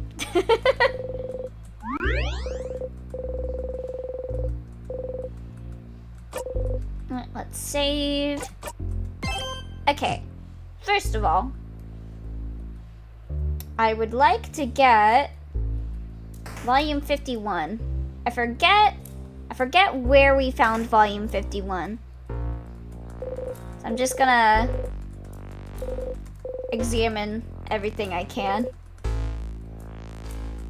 Let's save. Okay, first of all, I would like to get volume 51. I forget where we found volume 51. So I'm just gonna examine everything I can.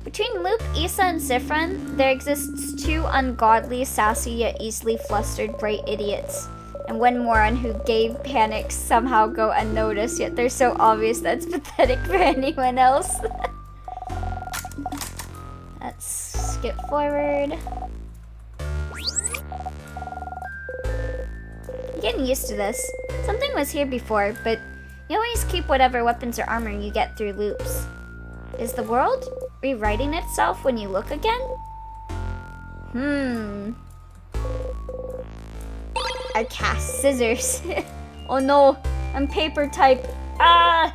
Between Loop, Issa, and Siffrin, there exists 2 ungodly, sassy, yet easily flustered, bright idiots. And one moron who gave panics somehow go unnoticed, yet they're so obvious that's pathetic for anyone else. Let's skip forward. I'm getting used to this. Something was here before, but you always keep whatever weapons or armor you get through loops. Is the world rewriting itself when you look again? I cast scissors. Oh no, I'm paper type. Ah!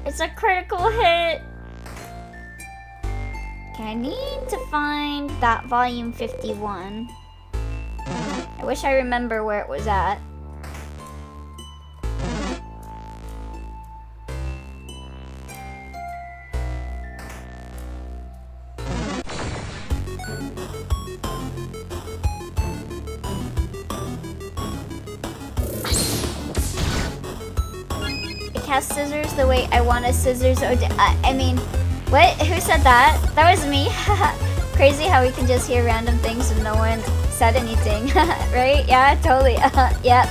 It's a critical hit. Okay, I need to find that volume 51. I wish I remember where it was at. Cast scissors the way I want a scissors. I mean, what? Who said that? That was me. Crazy how we can just hear random things and no one said anything, right? Yeah, totally. Yeah.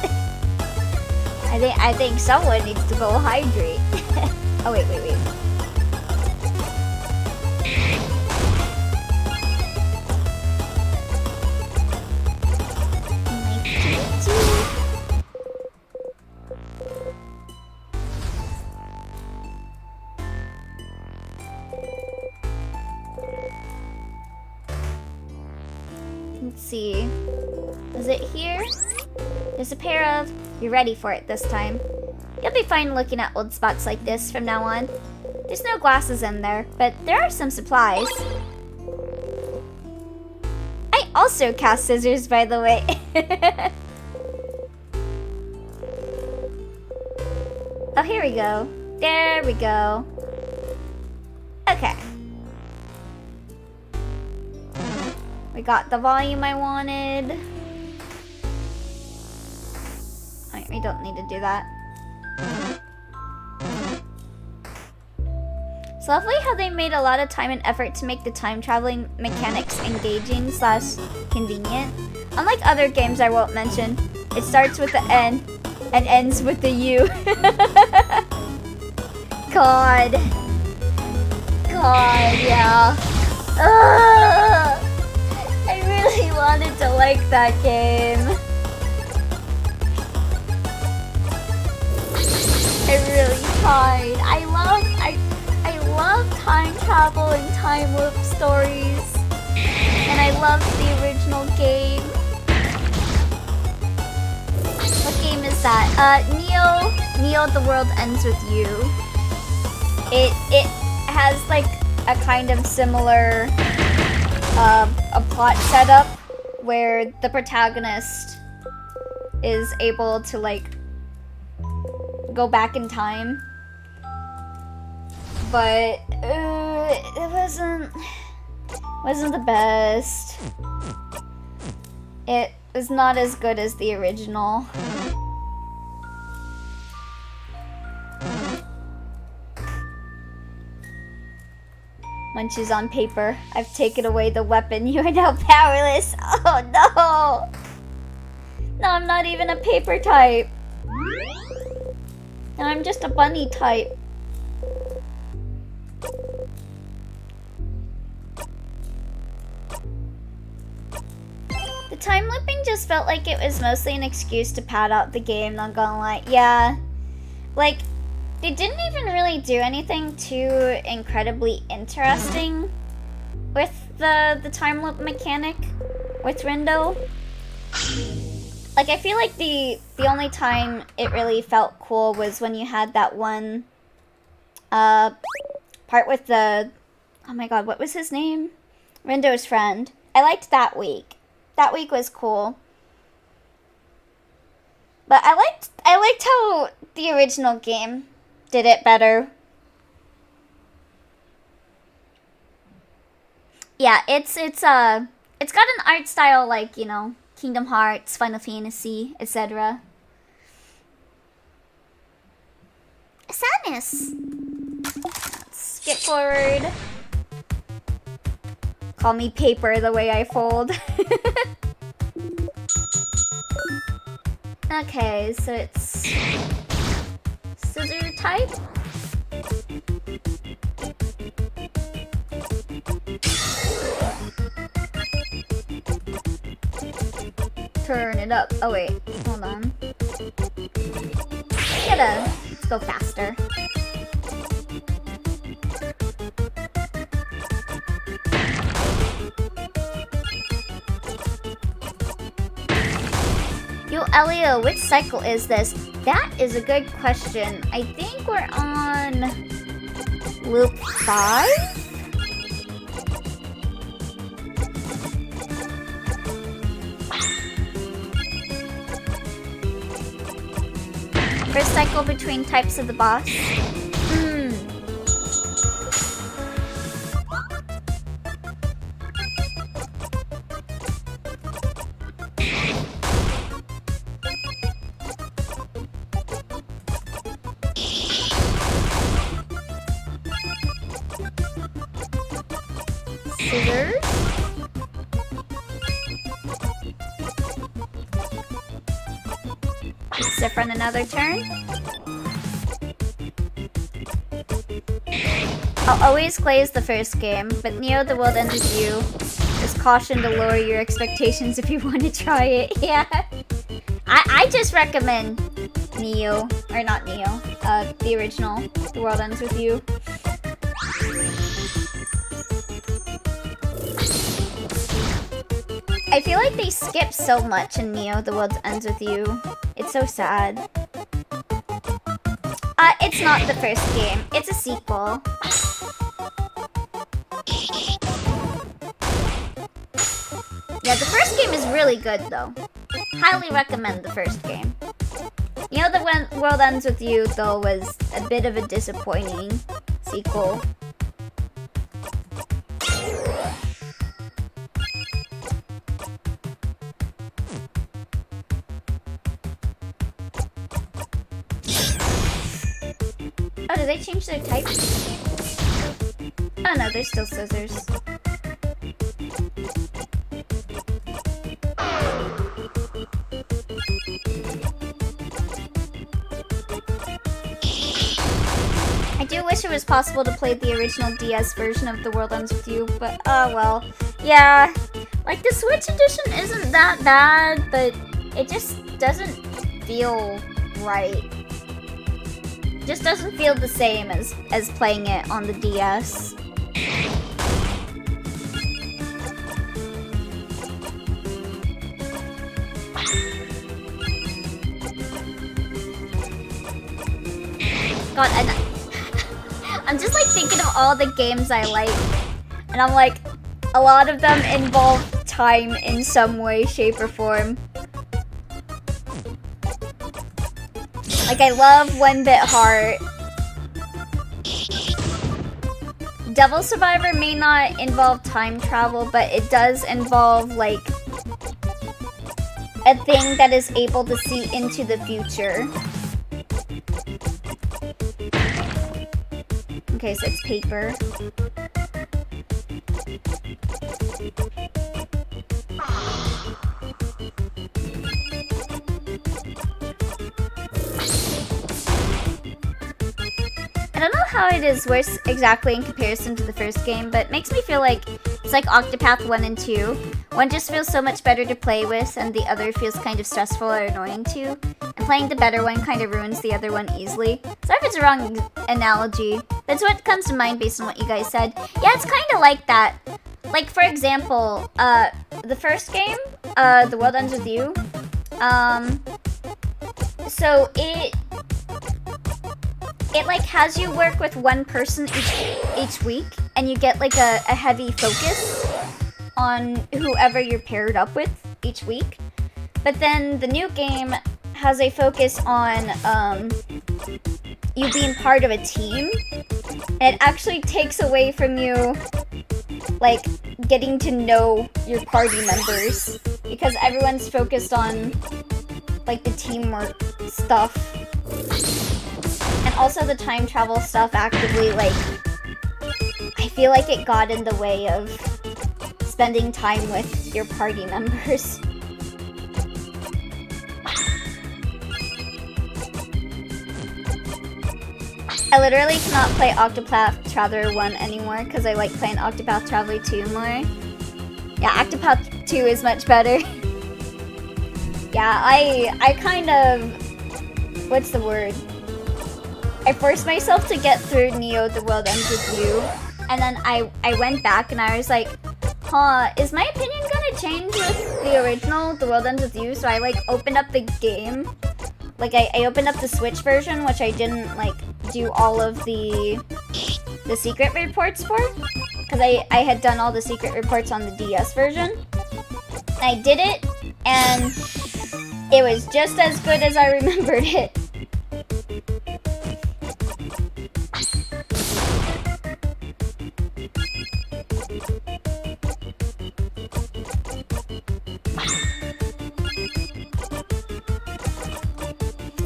I think someone needs to go hydrate. Oh wait. Let's see. Is it here? There's a pair of You're ready for it this time. You'll be fine looking at old spots like this from now on. There's no glasses in there, but there are some supplies. I also cast scissors, by the way. Oh, here we go. There we go. Okay. We got the volume I wanted. Alright, we don't need to do that. It's lovely how they made a lot of time and effort to make the time traveling mechanics engaging / convenient. Unlike other games I won't mention, it starts with the N and ends with the U. God, yeah. Ugh. I really wanted to like that game. I really tried. I love time travel and time loop stories. And I loved the original game. What game is that? Neo, The World Ends With You. It has like a kind of similar a plot setup where the protagonist is able to like go back in time, but it wasn't the best. It was not as good as the original. Munches on paper. I've taken away the weapon. You are now powerless. Oh no! Now I'm not even a paper type. Now I'm just a bunny type. The time looping just felt like it was mostly an excuse to pad out the game, not gonna lie. Yeah. Like, they didn't even really do anything too incredibly interesting with the time loop mechanic with Rindo. Like, I feel like the only time it really felt cool was when you had that one part with the, oh my god, what was his name? Rindo's friend. I liked that week. That week was cool. But I liked how the original game did it better. Yeah, it's got an art style like, you know, Kingdom Hearts, Final Fantasy, etc. Sadness. Let's skip forward. Call me paper the way I fold. Okay, so it's scissor type. Turn it up. Oh wait, hold on. Let's go faster. Yo, Elio, which cycle is this? That is a good question. I think we're on loop 5? First cycle between types of the boss. Scissors. Sip run another turn. I'll always glaze the first game, but Neo the World Ends With You is caution to lower your expectations if you want to try it. Yeah. I just recommend Neo, or not Neo, the original, The World Ends With You. I feel like they skip so much in Neo, The World Ends With You. It's so sad. It's not the first game. It's a sequel. Yeah, the first game is really good, though. Highly recommend the first game. You know, The World Ends With You, though, was a bit of a disappointing sequel. Oh, did they change their type? Oh no, they're still scissors. I do wish it was possible to play the original DS version of The World Ends With You, but oh well. Yeah, like the Switch edition isn't that bad, but it just doesn't feel right. Just doesn't feel the same as playing it on the DS. God, I'm just like thinking of all the games I like, and I'm like, a lot of them involve time in some way, shape, or form. Like, I love One Bit Heart. Devil Survivor may not involve time travel, but it does involve, like, a thing that is able to see into the future. Okay, so it's paper. I don't know how it is worse exactly in comparison to the first game, but it makes me feel like it's like Octopath 1 and 2. One just feels so much better to play with, and the other feels kind of stressful or annoying too. And playing the better one kind of ruins the other one easily. Sorry if it's a wrong analogy. That's what comes to mind based on what you guys said. Yeah, it's kind of like that. Like, for example, the first game, The World Ends With You, so it like has you work with one person each week, and you get like a heavy focus on whoever you're paired up with each week. But then the new game has a focus on you being part of a team, and it actually takes away from you like getting to know your party members, because everyone's focused on like the teamwork stuff. And also the time travel stuff actively, like, I feel like it got in the way of spending time with your party members. I literally cannot play Octopath Traveler 1 anymore because I like playing Octopath Traveler 2 more. Yeah, Octopath 2 is much better. Yeah, I kind of... What's the word? I forced myself to get through Neo, The World Ends With You, and then I went back and I was like, huh, is my opinion gonna change with the original, The World Ends With You? So I like opened up the game. Like I opened up the Switch version, which I didn't like do all of the secret reports for, because I had done all the secret reports on the DS version. And I did it, and it was just as good as I remembered it.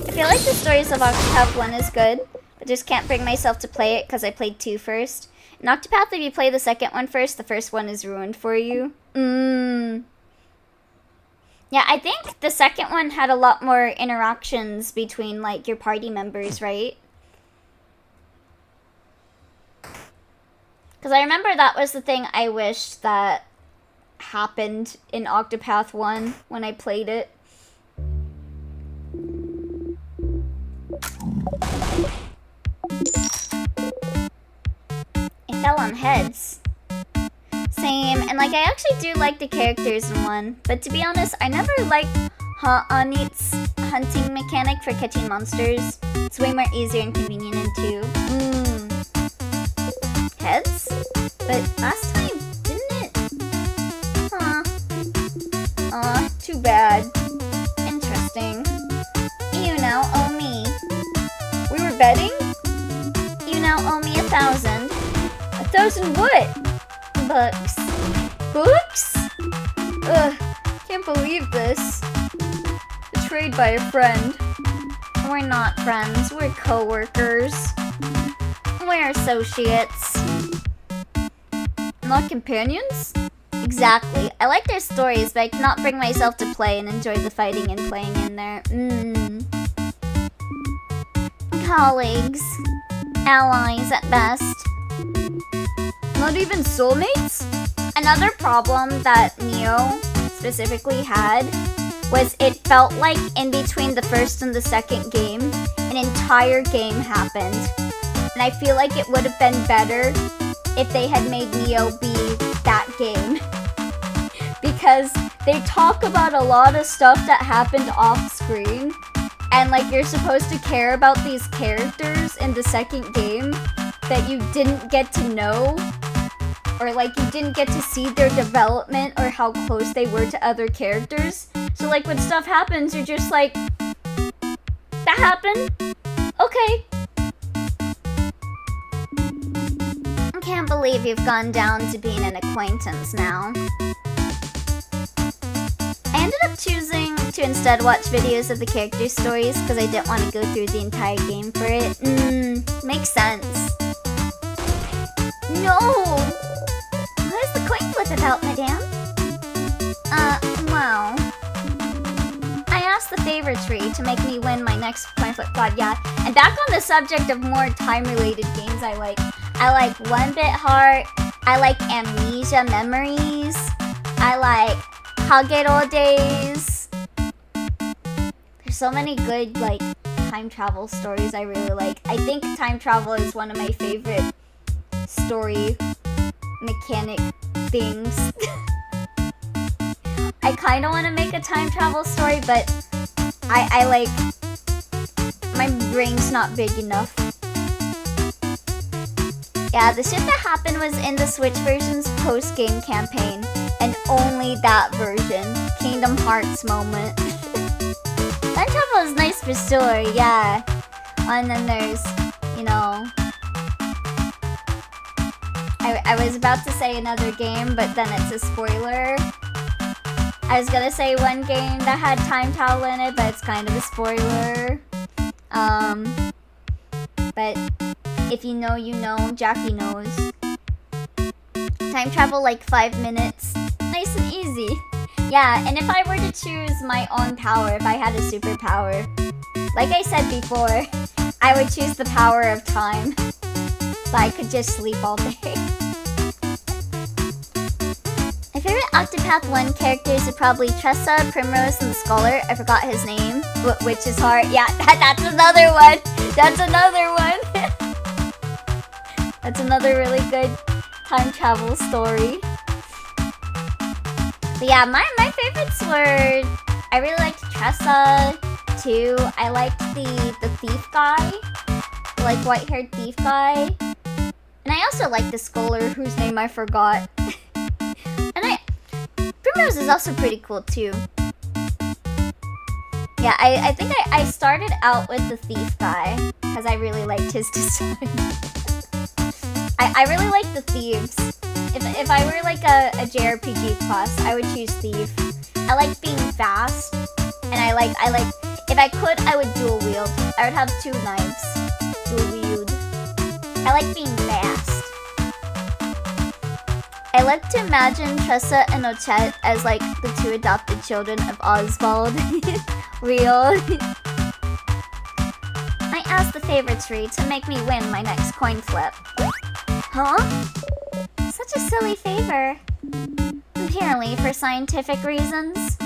I feel like the stories of Octopath 1 is good, but just can't bring myself to play it because I played 2 first. In Octopath, if you play the second one first, the first one is ruined for you. Yeah, I think the second one had a lot more interactions between, like, your party members, right? Because I remember that was the thing I wished that happened in Octopath 1 when I played it. It fell on heads. Same, and like I actually do like the characters in one, but to be honest, I never liked Anit's hunting mechanic for catching monsters. It's way more easier and convenient in 2. Heads? But last time, didn't it? Huh. Aw, too bad. Interesting. You now owe me. We were betting? You now owe me 1,000. 1,000 what? Bucks. Books? Ugh, can't believe this. Betrayed by a friend. We're not friends, we're co-workers. We're associates. Not companions? Exactly. I like their stories, but I cannot bring myself to play and enjoy the fighting and playing in there. Colleagues. Allies at best. Not even soulmates? Another problem that Neo specifically had was it felt like in between the first and the second game, an entire game happened. And I feel like it would have been better if they had made Neo be that game. Because they talk about a lot of stuff that happened off screen, and like you're supposed to care about these characters in the second game that you didn't get to know, or like you didn't get to see their development or how close they were to other characters. So like when stuff happens, you're just like, that happened? Okay. I can't believe you've gone down to being an acquaintance now. I ended up choosing to instead watch videos of the character stories because I didn't want to go through the entire game for it. Makes sense. No! What is the coin flip about, madame? Well... I asked the favor tree to make me win my next coin flip god, yeah. And back on the subject of more time-related games I like. I like One Bit Heart. I like Amnesia Memories. I like Kagero Days. There's so many good, like, time travel stories I really like. I think time travel is one of my favorite story mechanic things. I kind of want to make a time travel story, but I like, my brain's not big enough. Yeah, the shit that happened was in the Switch version's post-game campaign, and only that version. Kingdom Hearts moment. Time travel is nice for story, yeah. And then there's, you know... I was about to say another game, but then it's a spoiler. I was gonna say one game that had time travel in it, but it's kind of a spoiler. But if you know, you know. Jackie knows. Time travel like 5 minutes. Nice and easy. Yeah, and if I were to choose my own power, if I had a superpower, like I said before, I would choose the power of time. So I could just sleep all day. My favorite Octopath 1 characters are probably Tressa, Primrose, and the Scholar. I forgot his name. Which is hard. Yeah, that's another one. That's another one. That's another really good time travel story. But yeah, my favorites were... I really liked Tressa, too. I liked the thief guy. The, like, white-haired thief guy. And I also liked the Scholar, whose name I forgot. And Primrose is also pretty cool, too. Yeah, I think I started out with the thief guy, because I really liked his design. I really like the thieves. If I were like a JRPG class, I would choose thief. I like being fast, and I like if I could, I would dual wield. I would have 2 knives. Dual wield. I like being fast. I like to imagine Tressa and Ochette as like the 2 adopted children of Oswald. Real. I asked the favor tree to make me win my next coin flip. Huh? Such a silly favor. Apparently for scientific reasons.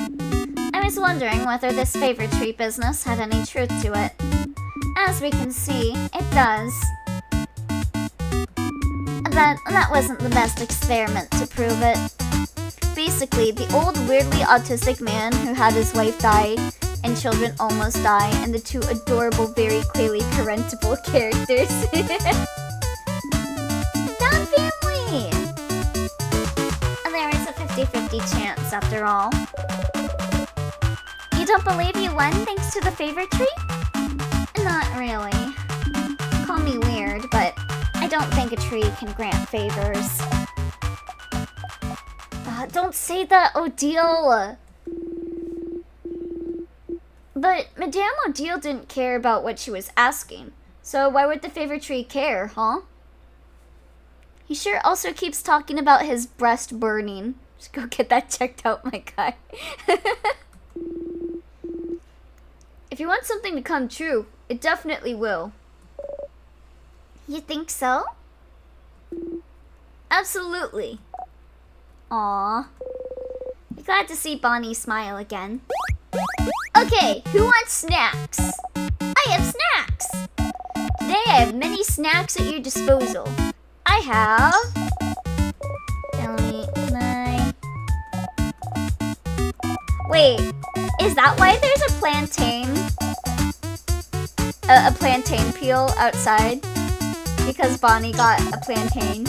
I was wondering whether this favor tree business had any truth to it. As we can see, it does. that wasn't the best experiment to prove it. Basically, the old weirdly autistic man who had his wife die and children almost die, and the two adorable, very clearly parentable characters. Found family! And there was a 50-50 chance after all. You don't believe you won thanks to the favor tree? Not really. Call me weird, but I don't think a tree can grant favors. Don't say that, Odile! But Madame Odile didn't care about what she was asking, so why would the favor tree care, huh? He sure also keeps talking about his breast burning. Just go get that checked out, my guy. If you want something to come true, it definitely will. You think so? Absolutely. Aww. I'm glad to see Bonnie smile again. Okay, who wants snacks? I have snacks! Today I have many snacks at your disposal. I have... Tell me, can I... Wait, is that why there's a plantain? A plantain peel outside? Because Bonnie got a plantain.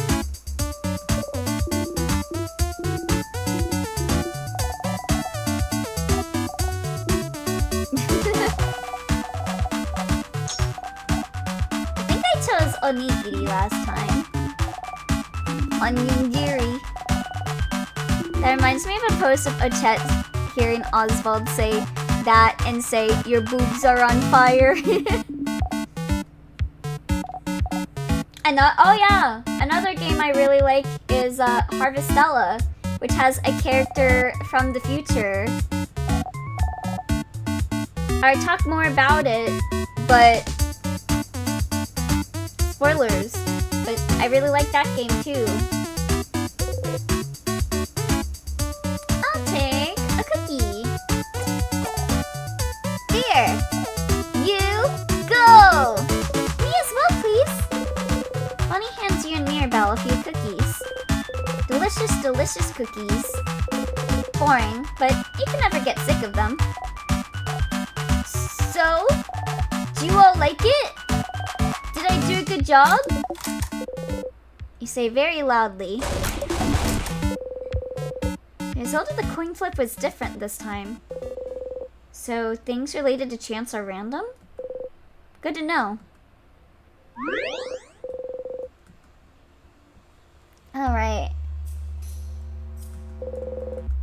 Onigiri last time. Onigiri. That reminds me of a post of Ochette hearing Oswald say that and say, "Your boobs are on fire." Oh yeah, another game I really like is Harvestella, which has a character from the future. I talk more about it, but spoilers, but I really like that game too. I'll take a cookie. Here, you go. Me as well, please. Bonnie hands you and Mirabelle a few cookies. Delicious, delicious cookies. Boring, but you can never get sick of them. So, do you all like it? Did I do a good job? You say very loudly. The result of the coin flip was different this time. So things related to chance are random? Good to know. Alright.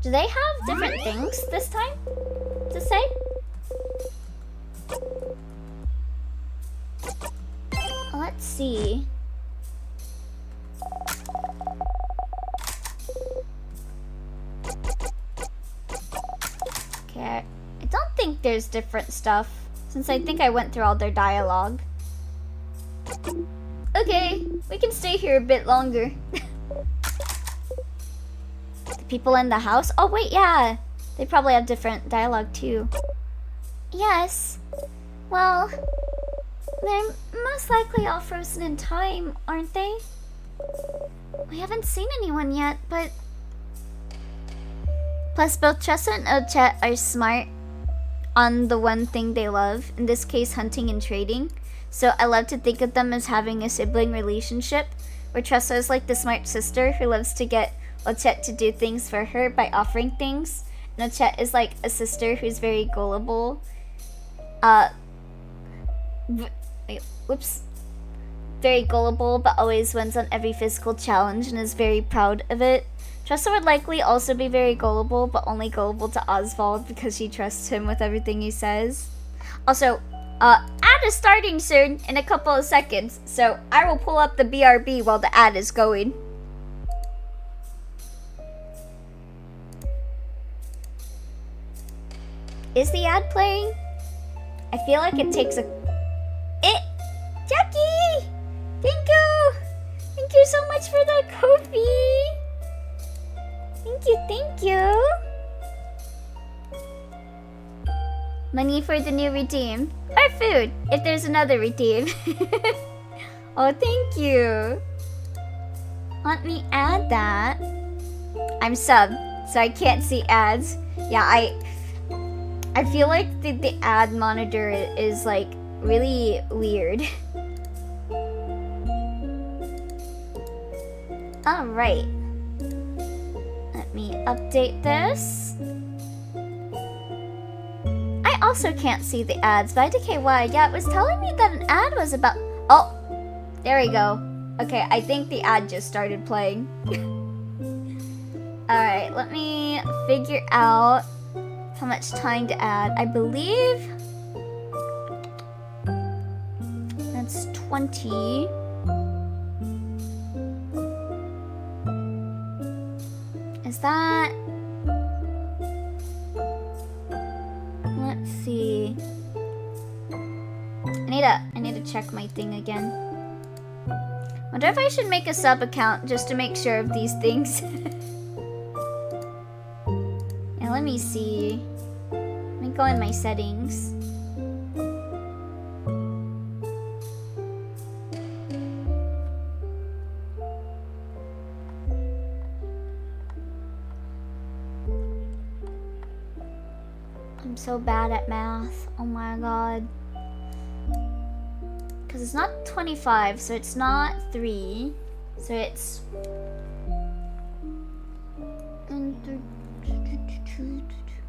Do they have different things this time to say? Let's see. Okay, I don't think there's different stuff, since I think I went through all their dialogue. Okay, we can stay here a bit longer. The people in the house? Oh wait, yeah. They probably have different dialogue too. Yes. Well, they're most likely all frozen in time, aren't they? We haven't seen anyone yet, but... Plus, both Tressa and Ochette are smart on the one thing they love, in this case, hunting and trading. So I love to think of them as having a sibling relationship, where Tressa is like the smart sister who loves to get Ochette to do things for her by offering things. And Ochette is like a sister who's very gullible. Very gullible, but always wins on every physical challenge and is very proud of it. Tressa would likely also be very gullible, but only gullible to Oswald because she trusts him with everything he says. Also, ad is starting soon in a couple of seconds, so I will pull up the BRB while the ad is going. Is the ad playing? I feel like it takes a... Jackie! Thank you! Thank you so much for the coffee! Thank you! Money for the new redeem. Or food, if there's another redeem. Oh, thank you! Let me add that. I'm subbed, so I can't see ads. Yeah, I feel like the ad monitor is like really weird. Alright. Let me update this. I also can't see the ads, but IDKY, yeah, it was telling me that an ad was about... Oh, there we go. Okay, I think the ad just started playing. Alright, let me figure out how much time to add. I believe that's 20. Is that... Let's see. I need to check my thing again. Wonder if I should make a sub account just to make sure of these things. Yeah, let me see. Let me go in my settings. I'm so bad at math. Oh my god. Because it's not 25, so it's not 3. So it's...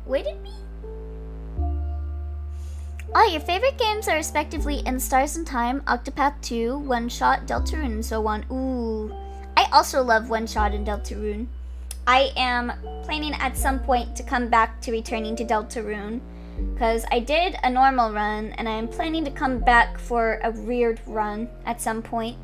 Wait at me? Oh, your favorite games are respectively In Stars and Time, Octopath 2, One Shot, Deltarune, and so on. Ooh. I also love One Shot and Deltarune. I am planning at some point to come back to returning to Deltarune, because I did a normal run, and I am planning to come back for a weird run at some point.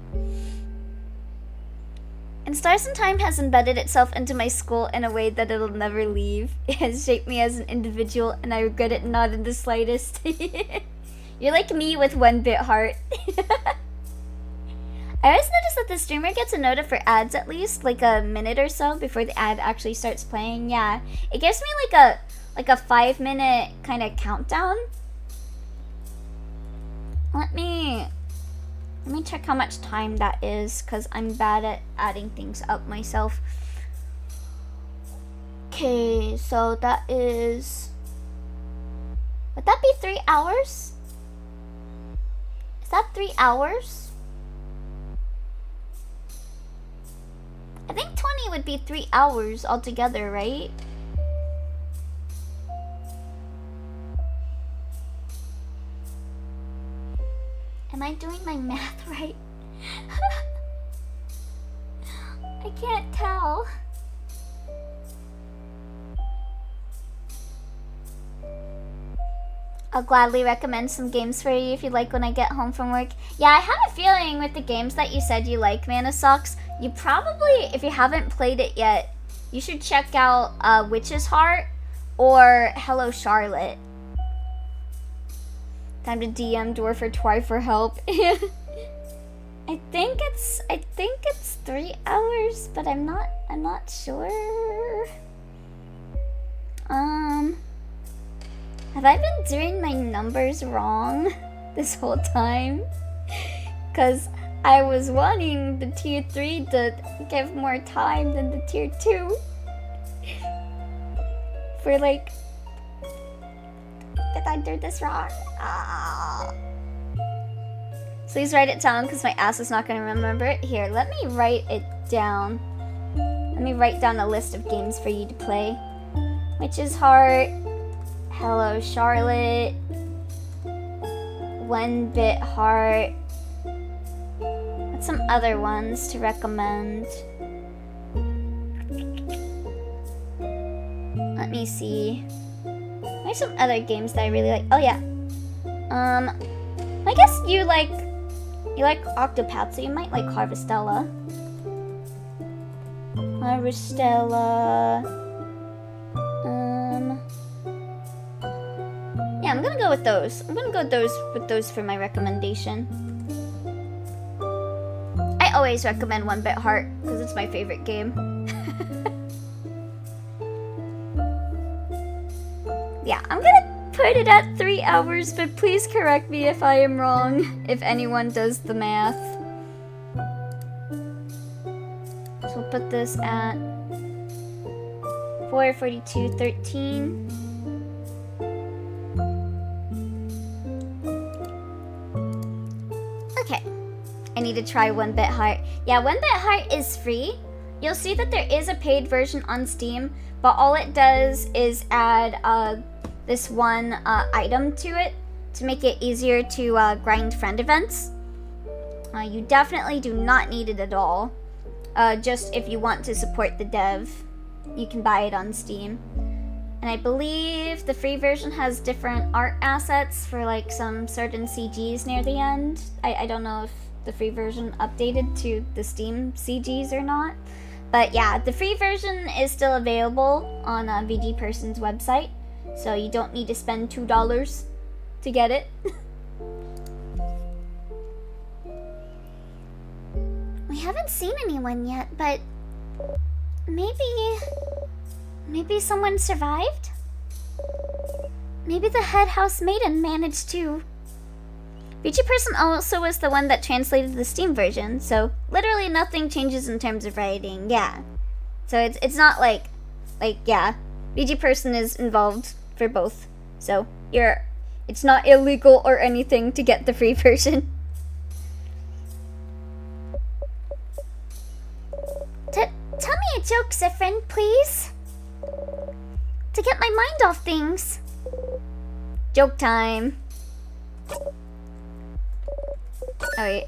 And Stars in Time has embedded itself into my skull in a way that it'll never leave. It has shaped me as an individual, and I regret it not in the slightest. You're like me with 1-bit heart. I always notice that the streamer gets a nota for ads at least, like a minute or so before the ad actually starts playing. Yeah, it gives me like a 5-minute kind of countdown. Let me check how much time that is, because I'm bad at adding things up myself. Okay, so that is... Would that be 3 hours? Is that 3 hours? I think 20 would be 3 hours altogether, right? Am I doing my math right? I can't tell. I'll gladly recommend some games for you if you like when I get home from work. Yeah, I have a feeling with the games that you said you like, Mana Socks, you probably, if you haven't played it yet, you should check out Witch's Heart or Hello Charlotte. Time to DM Dwarf or Twy for help. I think it's 3 hours, but I'm not sure. Have I been doing my numbers wrong this whole time? Cause I was wanting the tier 3 to give more time than the tier 2. For like, did I do this wrong? Ah. Please write it down because my ass is not gonna remember it. Here, let me write it down. Let me write down a list of games for you to play. Witch's Heart, Hello Charlotte, 1-bit Heart. What's some other ones to recommend? Let me see. There's some other games that I really like. Oh yeah. I guess you like Octopath, so you might like Harvestella. Yeah, I'm gonna go with those. I'm gonna go with those for my recommendation. I always recommend 1-bit Heart because it's my favorite game. Yeah, I'm gonna put it at 3 hours, but please correct me if I am wrong, if anyone does the math. put this at 442.13. Okay. I need to try 1-bit heart. Yeah, 1-bit heart is free. You'll see that there is a paid version on Steam, but all it does is add this one item to it to make it easier to grind friend events. You definitely do not need it at all. Just if you want to support the dev, you can buy it on Steam. And I believe the free version has different art assets for like some certain CGs near the end. I don't know if the free version updated to the Steam CGs or not. But yeah, the free version is still available on VG Person's website, so you don't need to spend $2 to get it. We haven't seen anyone yet, but maybe someone survived? Maybe the head house maiden managed to. VG Person also was the one that translated the Steam version, so literally nothing changes in terms of writing, yeah. So it's not like yeah, VG Person is involved for both. So it's not illegal or anything to get the free version. Tell me a joke, Zephyrin, please. To get my mind off things. Joke time. Oh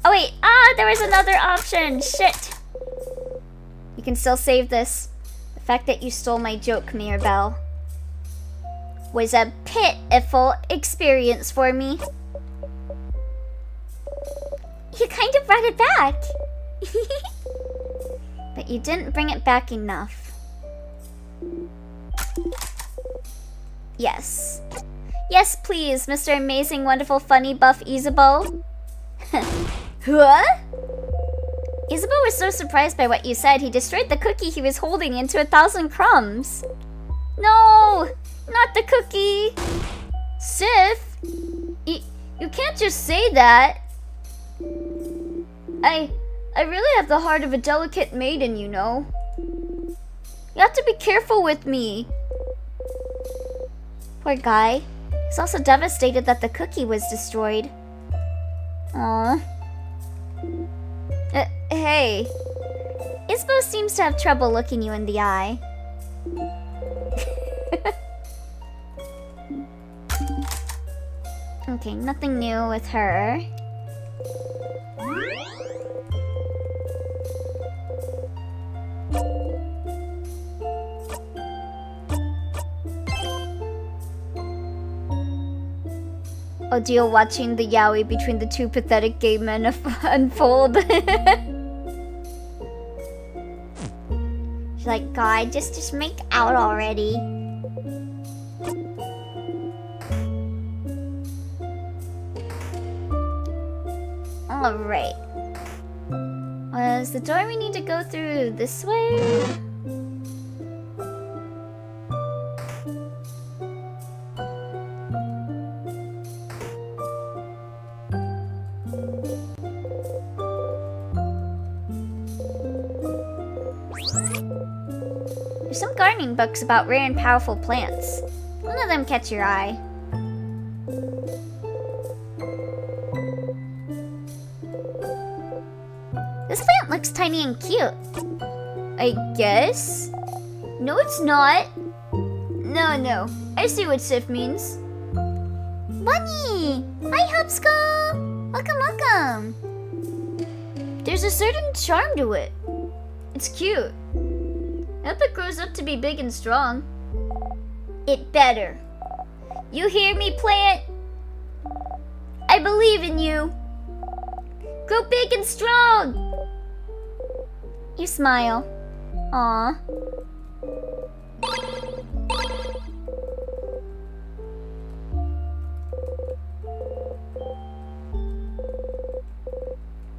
wait, there was another option, shit. You can still save this. The fact that you stole my joke, Mirabelle, was a pitiful experience for me. You kind of brought it back. But you didn't bring it back enough. Yes. Yes, please, Mr. Amazing, Wonderful, Funny, Buff Isabel. What? Isabel was so surprised by what you said, he destroyed the cookie he was holding into 1,000 crumbs. No! Not the cookie! Sif! You can't just say that. I really have the heart of a delicate maiden, you know. You have to be careful with me. Poor guy. He's also devastated that the cookie was destroyed. Aww. Hey. Isabel seems to have trouble looking you in the eye. Okay, nothing new with her. Audio watching the yaoi between the two pathetic gay men unfold. She's like, God, just make out already. Alright. Was the door we need to go through this way? There's some gardening books about rare and powerful plants. None of them catch your eye. This plant looks tiny and cute. I guess? No, it's not. No. I see what Sif means. Bunny! Hi, Hopskull! Welcome. There's a certain charm to it. It's cute. I hope it grows up to be big and strong. It better. You hear me, plant? I believe in you. Grow big and strong. You smile. Aww.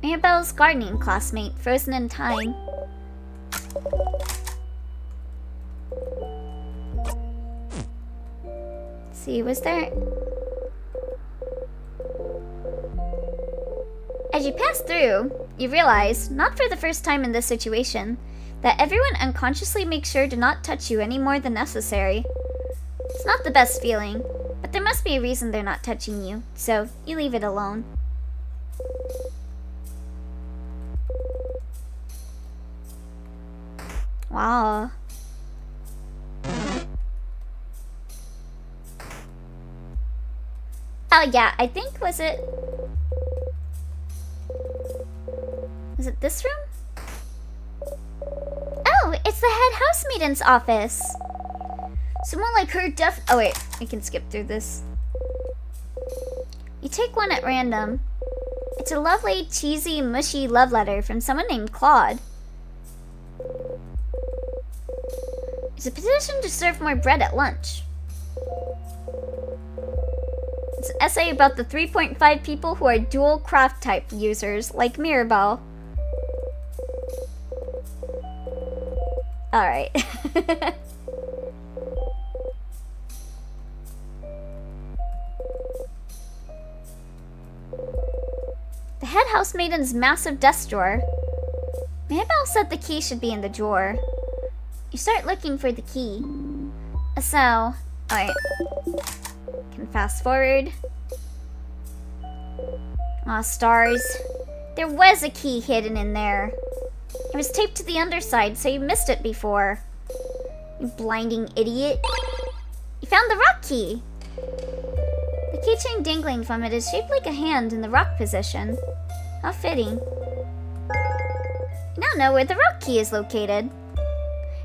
Mirabelle's gardening classmate, frozen in time. Let's see, was there... As you pass through, you realize, not for the first time in this situation, that everyone unconsciously makes sure to not touch you any more than necessary. It's not the best feeling, but there must be a reason they're not touching you, so you leave it alone. Wow. Oh yeah, I think, was it this room? Oh, it's the head housemaiden's office. Someone like her oh wait, I can skip through this. You take one at random. It's a lovely, cheesy, mushy love letter from someone named Claude. It's a petition to serve more bread at lunch. It's an essay about the 3.5 people who are dual craft type users, like Mirabelle. Alright. The head housemaiden's massive desk drawer. Mirabelle said the key should be in the drawer. You start looking for the key. So, alright. Can fast forward. Aw, stars. There was a key hidden in there. It was taped to the underside, so you missed it before. You blinding idiot. You found the rock key. The keychain dangling from it is shaped like a hand in the rock position. How fitting. You now know where the rock key is located.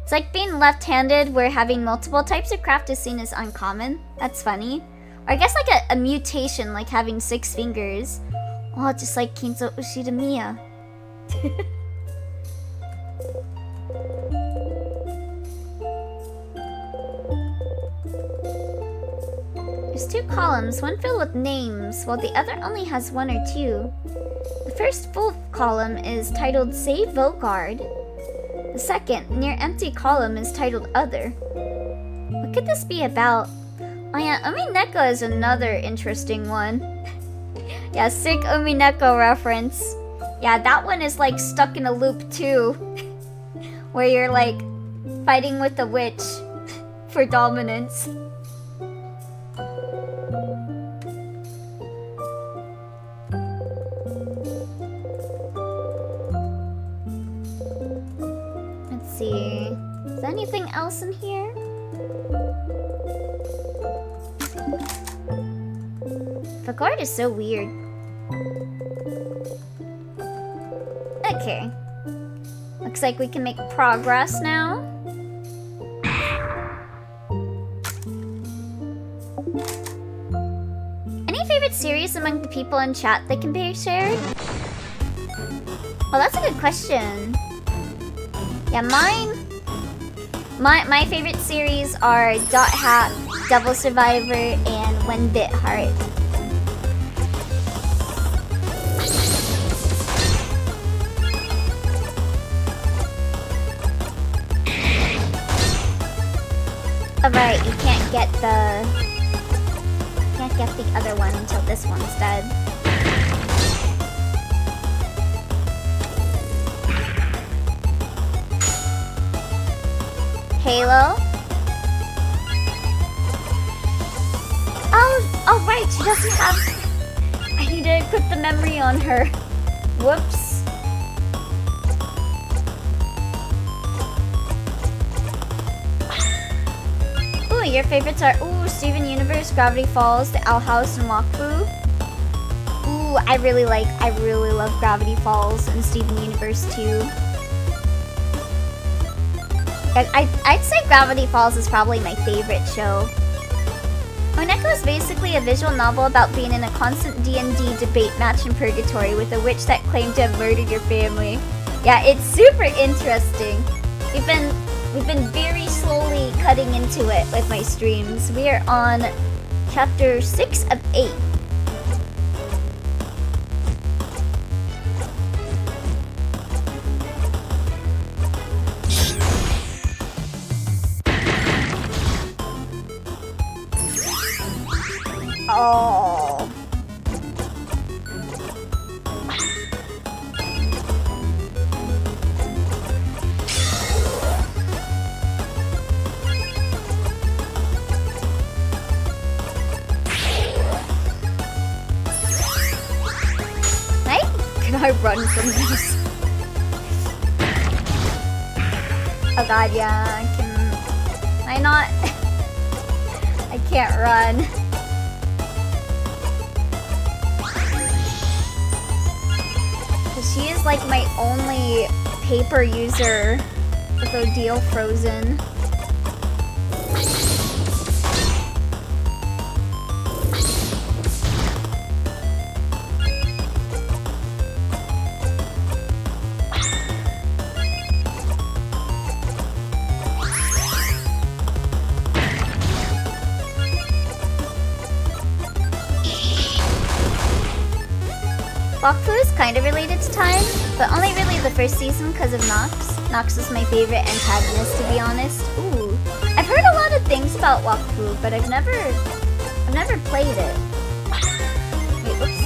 It's like being left-handed, where having multiple types of craft is seen as uncommon. That's funny. Or I guess like a mutation, like having 6 fingers. Oh, just like Kinzo Ushidamiya. There's 2 columns, one filled with names, while the other only has 1 or 2. The first full column is titled Save Vogard. The second, near empty column is titled Other. What could this be about? Oh yeah, Omineko is another interesting one. Yeah, sick Omineko reference. Yeah, that one is like stuck in a loop too. Where you're like fighting with the witch for dominance. Let's see. Is there anything else in here? The guard is so weird. Okay. Looks like we can make progress now. Any favorite series among the people in chat that can be shared? Oh, that's a good question. Yeah, my favorite series are Dot Hack, Devil Survivor, and When Bit Heart. Alright, you can't get the other one until this one's dead. Halo? Oh right, she doesn't have... I need to equip the memory on her. Whoops. Ooh, your favorites are Steven Universe, Gravity Falls, The Owl House, and Wakfu. Ooh, I really love Gravity Falls and Steven Universe too. I'd say Gravity Falls is probably my favorite show. Omineko is basically a visual novel about being in a constant D&D debate match in purgatory with a witch that claimed to have murdered your family. Yeah, it's super interesting. We've been very slowly cutting into it with my streams. We are on chapter 6 of 8. Oh. can I run from this? Oh god, yeah, can I not? I can't run. Cause she is like my only paper user with Odile frozen. Wakfu is kind of related to Time, but only really the first season because of Nox. Nox is my favorite antagonist, to be honest. Ooh, I've heard a lot of things about Wakfu, but I've never played it. Wait, whoops.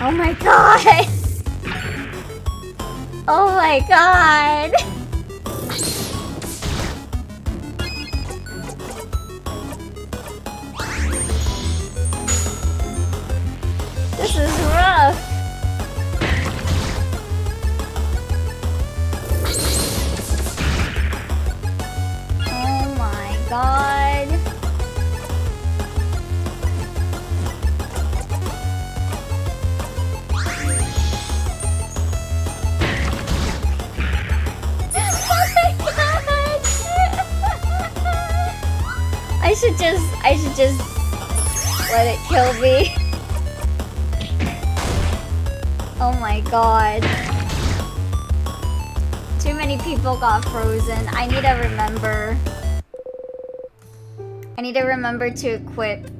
Oh my god! Oh my god! This is rough. Oh my god. I should just let it kill me. Oh my god. Too many people got frozen. I need to remember to equip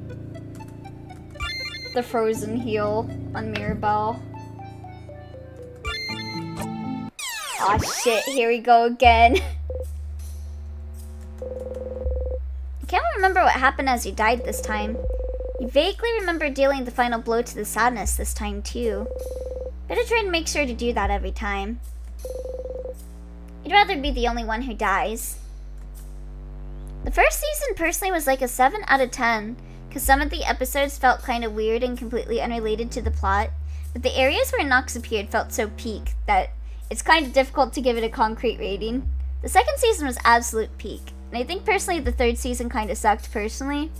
the frozen heal on Mirabelle. Aw shit, here we go again. I can't remember what happened as you died this time. You vaguely remember dealing the final blow to the sadness this time too. Better try and make sure to do that every time. You'd rather be the only one who dies. The first season personally was like a 7 out of 10, because some of the episodes felt kind of weird and completely unrelated to the plot, but the areas where Nox appeared felt so peak that it's kind of difficult to give it a concrete rating. The second season was absolute peak. And I think personally the third season kind of sucked personally.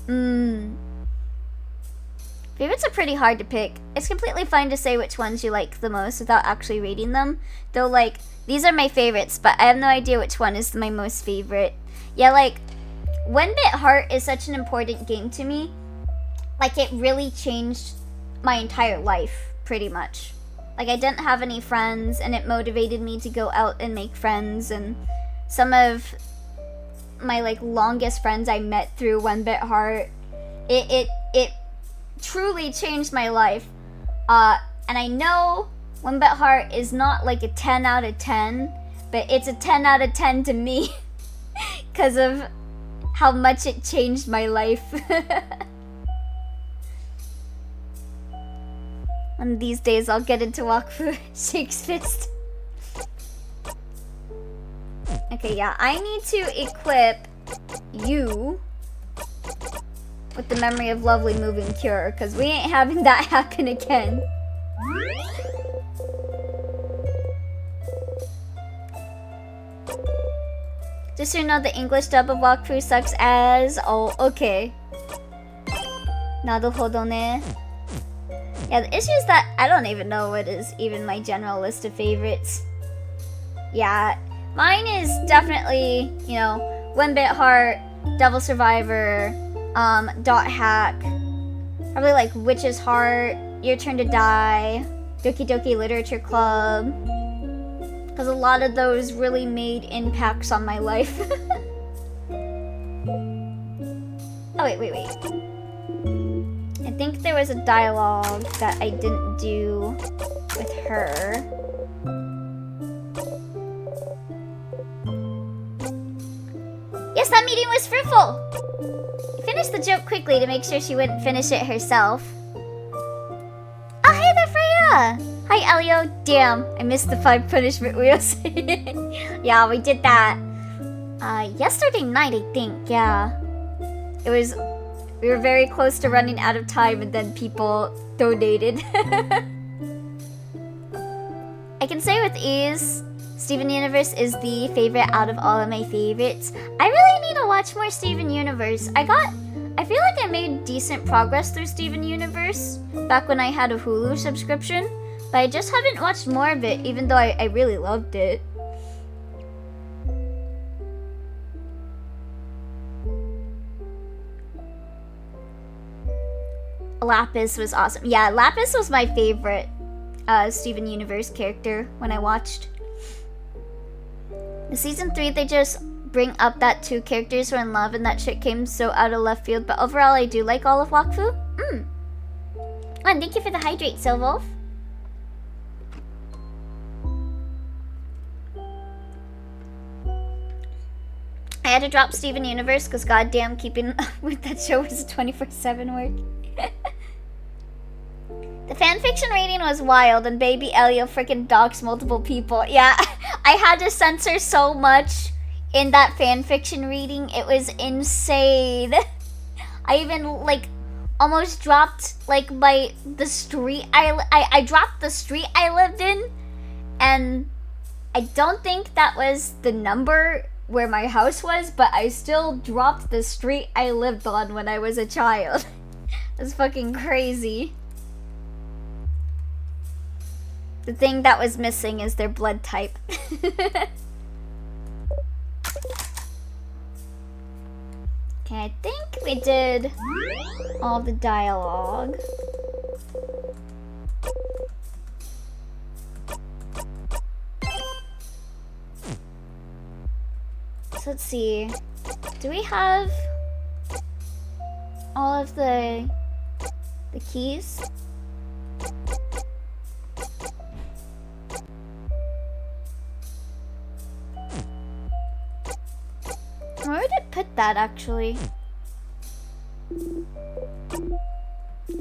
Favorites are pretty hard to pick. It's completely fine to say which ones you like the most without actually rating them. Though like, these are my favorites, but I have no idea which one is my most favorite. Yeah, like, 1-Bit Heart is such an important game to me. Like, it really changed my entire life, pretty much. Like, I didn't have any friends, and it motivated me to go out and make friends, and some of my like longest friends I met through 1-Bit Heart. It truly changed my life. And I know 1-Bit Heart is not like a 10 out of 10, but it's a 10 out of 10 to me because of how much it changed my life. One of these days I'll get into Wakfu Shakes Fist. Okay, yeah, I need to equip you with the Memory of Lovely Moving Cure, because we ain't having that happen again. Just so you know, the English dub of Wakfu sucks as... Oh, okay. Naruhodo ne. Yeah, the issue is that I don't even know what is even my general list of favorites. Yeah, mine is definitely, you know, 1-Bit Heart, Devil Survivor, Dot Hack, probably like Witch's Heart, Your Turn to Die, Doki Doki Literature Club, because a lot of those really made impacts on my life. Oh, wait. I think there was a dialogue that I didn't do with her. Yes, that meeting was fruitful! I finished the joke quickly to make sure she wouldn't finish it herself. Oh, hey there, Freya! Hi, Elio. Damn, I missed the 5 punishment wheels. Yeah, we did that. Yesterday night, I think. Yeah. It was... We were very close to running out of time and then people donated. I can say with ease, Steven Universe is the favorite out of all of my favorites. I really need to watch more Steven Universe. I feel like I made decent progress through Steven Universe back when I had a Hulu subscription, but I just haven't watched more of it even though I really loved it. Lapis was awesome. Yeah, Lapis was my favorite Steven Universe character when I watched. In season 3, they just bring up that 2 characters were in love and that shit came so out of left field, but overall I do like all of Wakfu. And thank you for the hydrate, Silvolf. I had to drop Steven Universe because goddamn keeping up with that show was 24/7 work. The fanfiction rating was wild and baby Elio freaking doxed multiple people. Yeah, I had to censor so much in that fanfiction reading. It was insane. I even like almost dropped like the street I dropped the street I lived in, and I don't think that was the number where my house was, but I still dropped the street I lived on when I was a child. That's fucking crazy. The thing that was missing is their blood type. Okay, I think we did all the dialogue. So let's see. Do we have all of the keys? Where would it put that, actually? I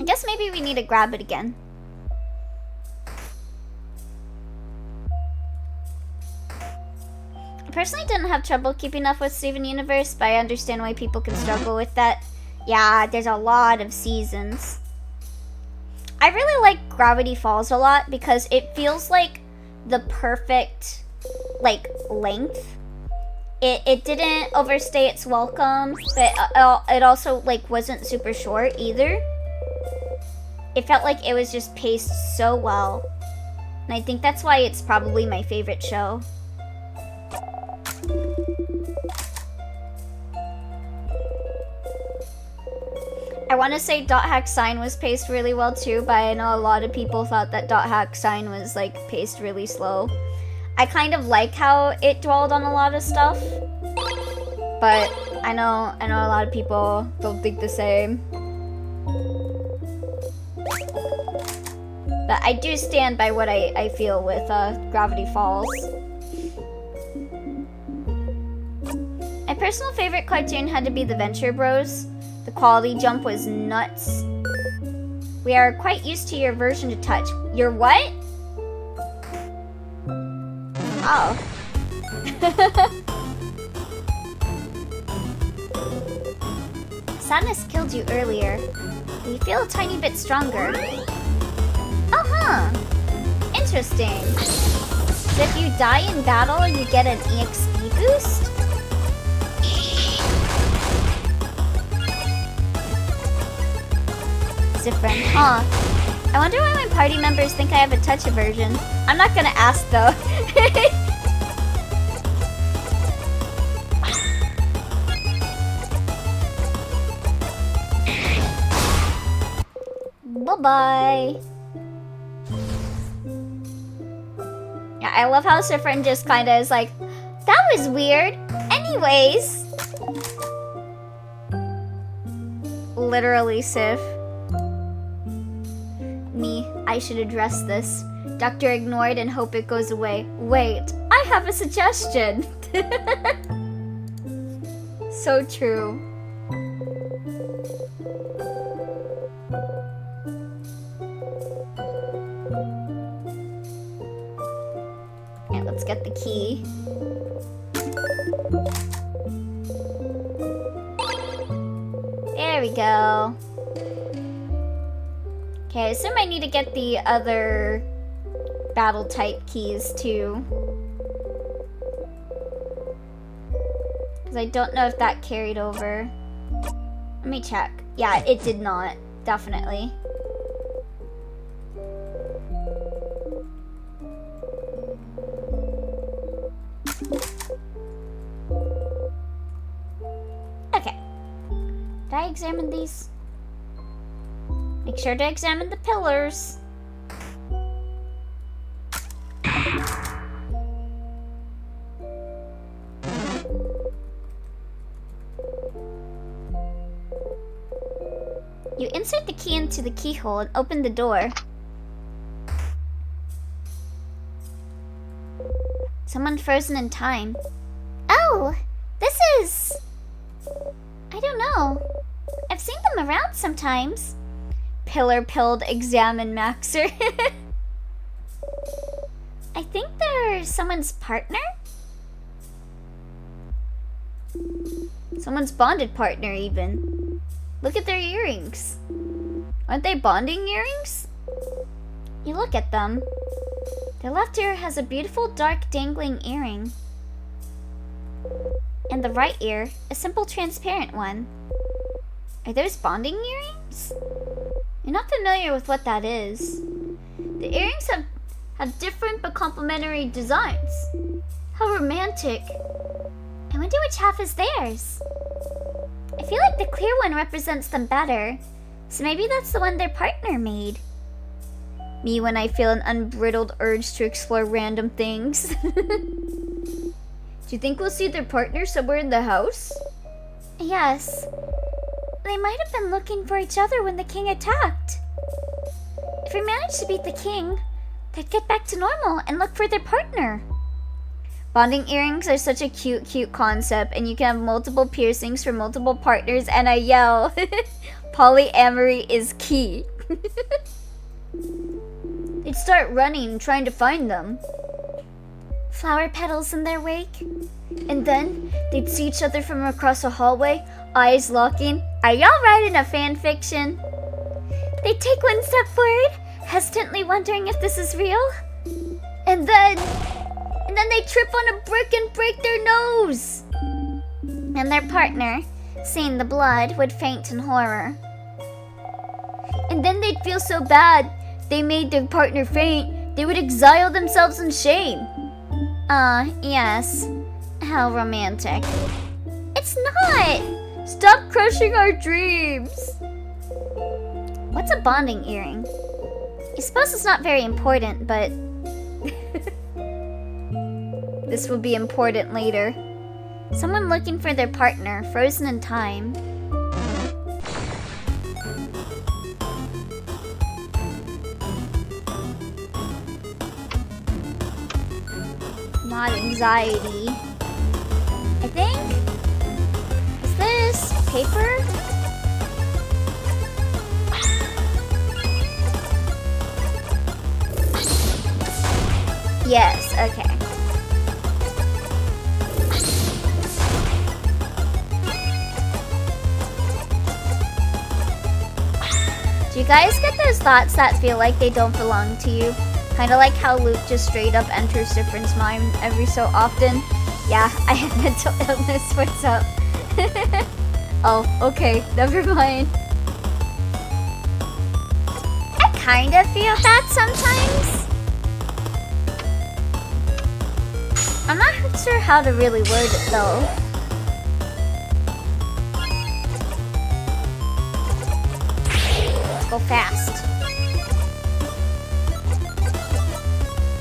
guess maybe we need to grab it again. I personally didn't have trouble keeping up with Steven Universe, but I understand why people can struggle with that. Yeah, there's a lot of seasons. I really like Gravity Falls a lot because it feels like the perfect, like, length. It didn't overstay its welcome, but it also like wasn't super short either. It felt like it was just paced so well, and I think that's why it's probably my favorite show. I want to say Dot Hack Sign was paced really well too, but I know a lot of people thought that Dot Hack Sign was like paced really slow. I kind of like how it dwelled on a lot of stuff, but I know a lot of people don't think the same. But I do stand by what I feel with Gravity Falls. My personal favorite cartoon had to be the Venture Bros. The quality jump was nuts. We are quite used to your version to touch. Your what? Oh. Sadness killed you earlier. You feel a tiny bit stronger. Uh-huh. Interesting. So if you die in battle, you get an EXP boost? Different, huh? I wonder why my party members think I have a touch aversion. I'm not gonna ask though. Bye-bye. Yeah, I love how Sifrin just kinda is like, that was weird. Anyways. Literally, Sif. Me, I should address this. Doctor ignored and hope it goes away. Wait, I have a suggestion. So true. Alright, let's get the key. There we go. Okay, I assume I need to get the other battle type keys too. Because I don't know if that carried over. Let me check. Yeah, it did not. Definitely. Okay. Did I examine these? Make sure to examine the pillars. You insert the key into the keyhole and open the door. Someone frozen in time. Oh, this is... I don't know. I've seen them around sometimes. Pillar-pilled examine Maxer. I think they're someone's partner? Someone's bonded partner, even. Look at their earrings. Aren't they bonding earrings? You look at them. Their left ear has a beautiful dark dangling earring. And the right ear, a simple transparent one. Are those bonding earrings? You're not familiar with what that is. The earrings have different but complementary designs. How romantic. I wonder which half is theirs. I feel like the clear one represents them better, so maybe that's the one their partner made. Me when I feel an unbridled urge to explore random things. Do you think we'll see their partner somewhere in the house? Yes. They might have been looking for each other when the king attacked. If we manage to beat the king, they'd get back to normal and look for their partner. Bonding earrings are such a cute concept, and you can have multiple piercings for multiple partners, and I yell, polyamory is key. They'd start running, trying to find them. Flower petals in their wake. And then, they'd see each other from across a hallway, eyes locking. Are y'all writing a fan fiction? They'd take one step forward, hesitantly wondering if this is real. And then they trip on a brick and break their nose. And their partner, seeing the blood, would faint in horror. And then they'd feel so bad they made their partner faint, they would exile themselves in shame. Yes. How romantic. It's not! Stop crushing our dreams! What's a bonding earring? I suppose it's not very important, but... This will be important later. Someone looking for their partner, frozen in time. Not anxiety. I think... Is this paper? Yes, okay. Do you guys get those thoughts that feel like they don't belong to you? Kind of like how Luke just straight up enters different mind every so often. Yeah, I have mental illness, what's up? Oh, okay, never mind. I kind of feel that sometimes. I'm not sure how to really word it though. Let's go fast.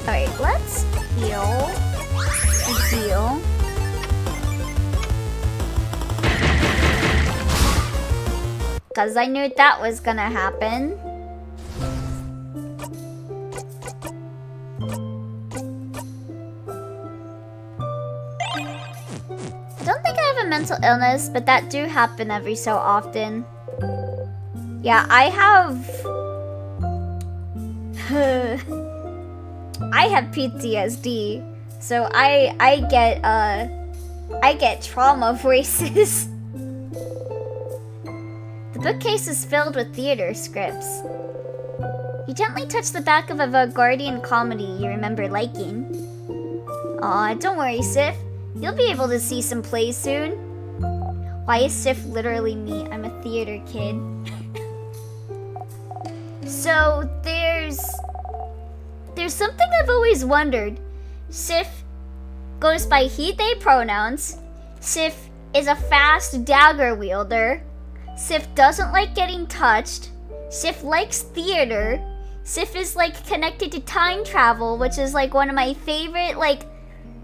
Alright, let's heal. Heal. Cause I knew that was gonna happen. I don't think I have a mental illness, but that do happen every so often. Yeah, I have... I have PTSD. So I get trauma voices. The bookcase is filled with theater scripts. You gently touch the back of a Guardian comedy you remember liking. Aw, don't worry, Sif. You'll be able to see some plays soon. Why is Sif literally me? I'm a theater kid. So, there's something I've always wondered. Sif goes by he, they pronouns. Sif is a fast dagger wielder. Sif doesn't like getting touched. Sif likes theater. Sif is like connected to time travel, which is like one of my favorite like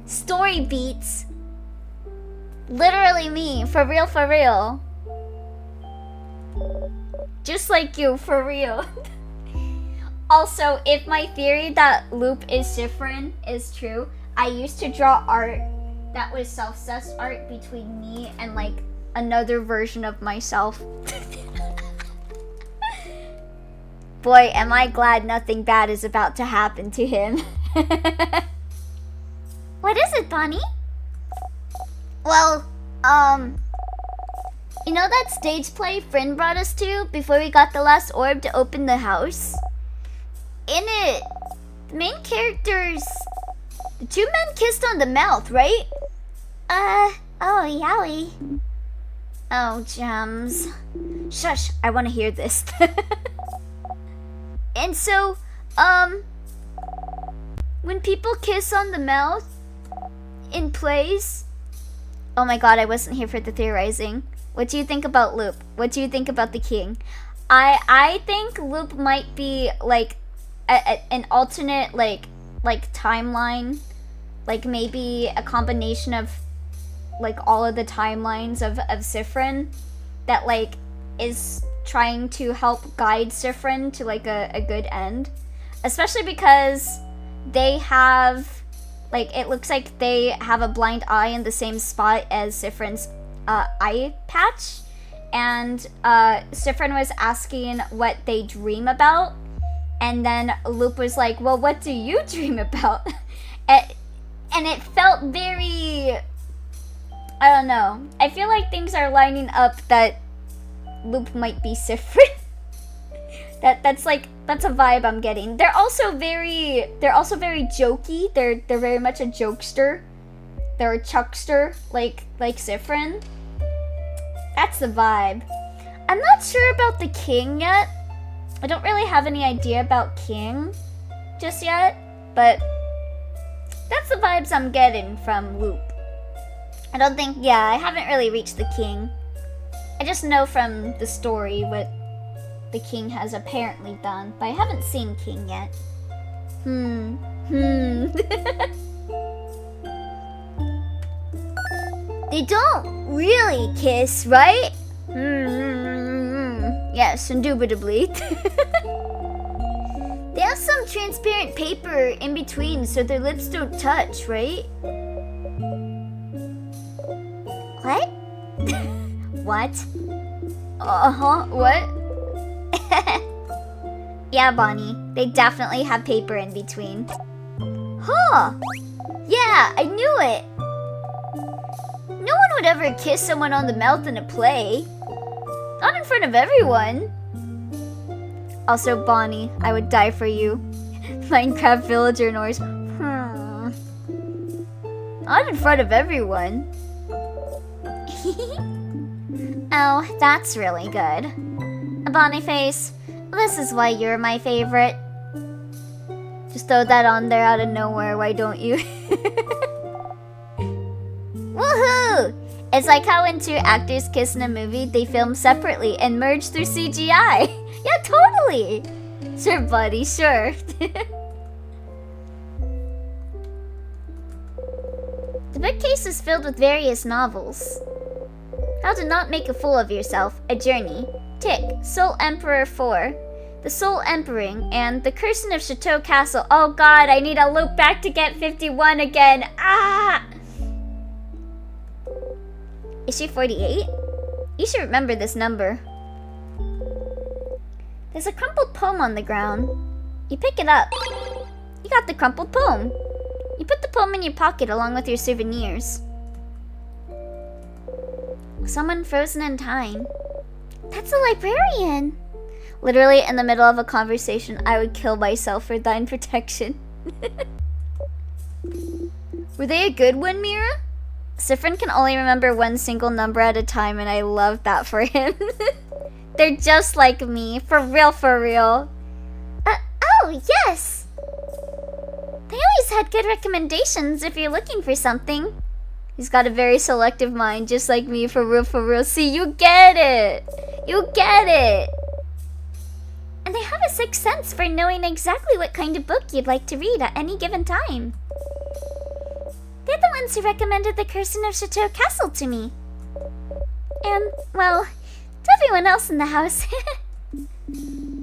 story beats. Literally me, for real, for real. Just like you, for real. Also, if my theory that Loop is Sifrin is true, I used to draw art that was self-sus art between me and like another version of myself. Boy, am I glad nothing bad is about to happen to him. What is it, Bonnie? Well, you know that stage play Friend brought us to before we got the last orb to open the house? In it, the main characters, the two men kissed on the mouth, right? Oh, yowie. Oh, gems. Shush, I want to hear this. And so, when people kiss on the mouth in plays... Oh my god, I wasn't here for the theorizing. What do you think about Loop? What do you think about the king? I think Loop might be, like, an alternate, like timeline. Like, maybe a combination of, like, all of the timelines of Sifrin that, like, is trying to help guide Sifrin to, like, a good end. Especially because they have, like, it looks like they have a blind eye in the same spot as Sifrin's eye patch. And Sifrin was asking what they dream about. And then Loop was like, well, what do you dream about? And it felt very... I don't know. I feel like things are lining up that Loop might be Sifrin. That's a vibe I'm getting. They're also very jokey. They're very much a jokester. They're a chuckster, like Sifrin. That's the vibe. I'm not sure about the king yet. I don't really have any idea about king just yet, but that's the vibes I'm getting from Loop. I don't think, yeah, I haven't really reached the king. I just know from the story what the king has apparently done, but I haven't seen king yet. They don't really kiss, right? Yes, indubitably. They have some transparent paper in between so their lips don't touch, right? What? What? What? Yeah, Bonnie. They definitely have paper in between. Huh! Yeah, I knew it! No one would ever kiss someone on the mouth in a play. Not in front of everyone. Also, Bonnie, I would die for you. Minecraft villager noise. Not in front of everyone. Oh, that's really good. Bonnie face, this is why you're my favorite. Just throw that on there out of nowhere, why don't you? Woohoo! It's like how when two actors kiss in a movie, they film separately and merge through CGI. Yeah, totally! Sure, buddy, sure. The bookcase is filled with various novels. How to Not Make a Fool of Yourself, A Journey, Tick, Soul Emperor 4, The Soul Emperor, and The Curse of Chateau Castle. Oh god, I need a loop back to get 51 again. Ah! Issue 48? You should remember this number. There's a crumpled poem on the ground. You pick it up. You got the crumpled poem. You put the poem in your pocket along with your souvenirs. Someone frozen in time. That's a librarian. Literally in the middle of a conversation, I would kill myself for thine protection. Were they a good one, Mira? Sifrin can only remember one single number at a time, and I love that for him. They're just like me. For real, for real. Oh, yes! They always had good recommendations if you're looking for something. He's got a very selective mind, just like me, for real, for real. See, you get it! You get it! And they have a sixth sense for knowing exactly what kind of book you'd like to read at any given time. They're the ones who recommended The Curse of Chateau Castle to me. And, well, to everyone else in the house.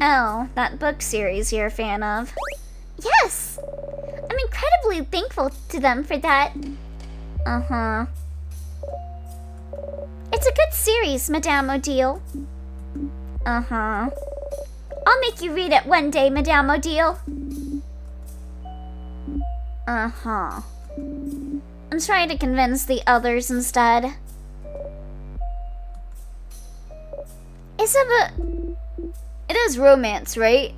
Oh, that book series you're a fan of. Yes! I'm incredibly thankful to them for that. Uh-huh. It's a good series, Madame Odile. Uh-huh. I'll make you read it one day, Madame Odile. Uh-huh. I'm trying to convince the others instead. It is romance, right?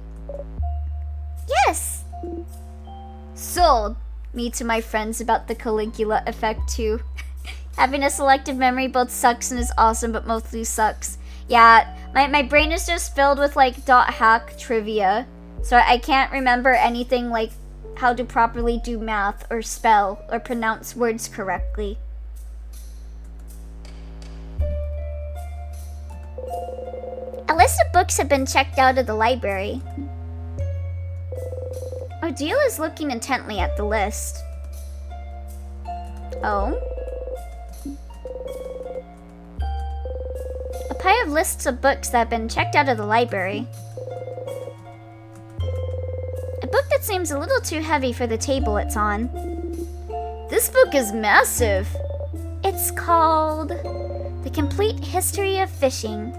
Yes! Sold me to my friends about the Caligula effect too. Having a selective memory both sucks and is awesome, but mostly sucks. Yeah, my brain is just filled with like .hack trivia. So I can't remember anything like how to properly do math or spell or pronounce words correctly. A list of books have been checked out of the library. Odile is looking intently at the list. Oh? A pile of lists of books that have been checked out of the library. A book that seems a little too heavy for the table it's on. This book is massive. It's called The Complete History of Fishing.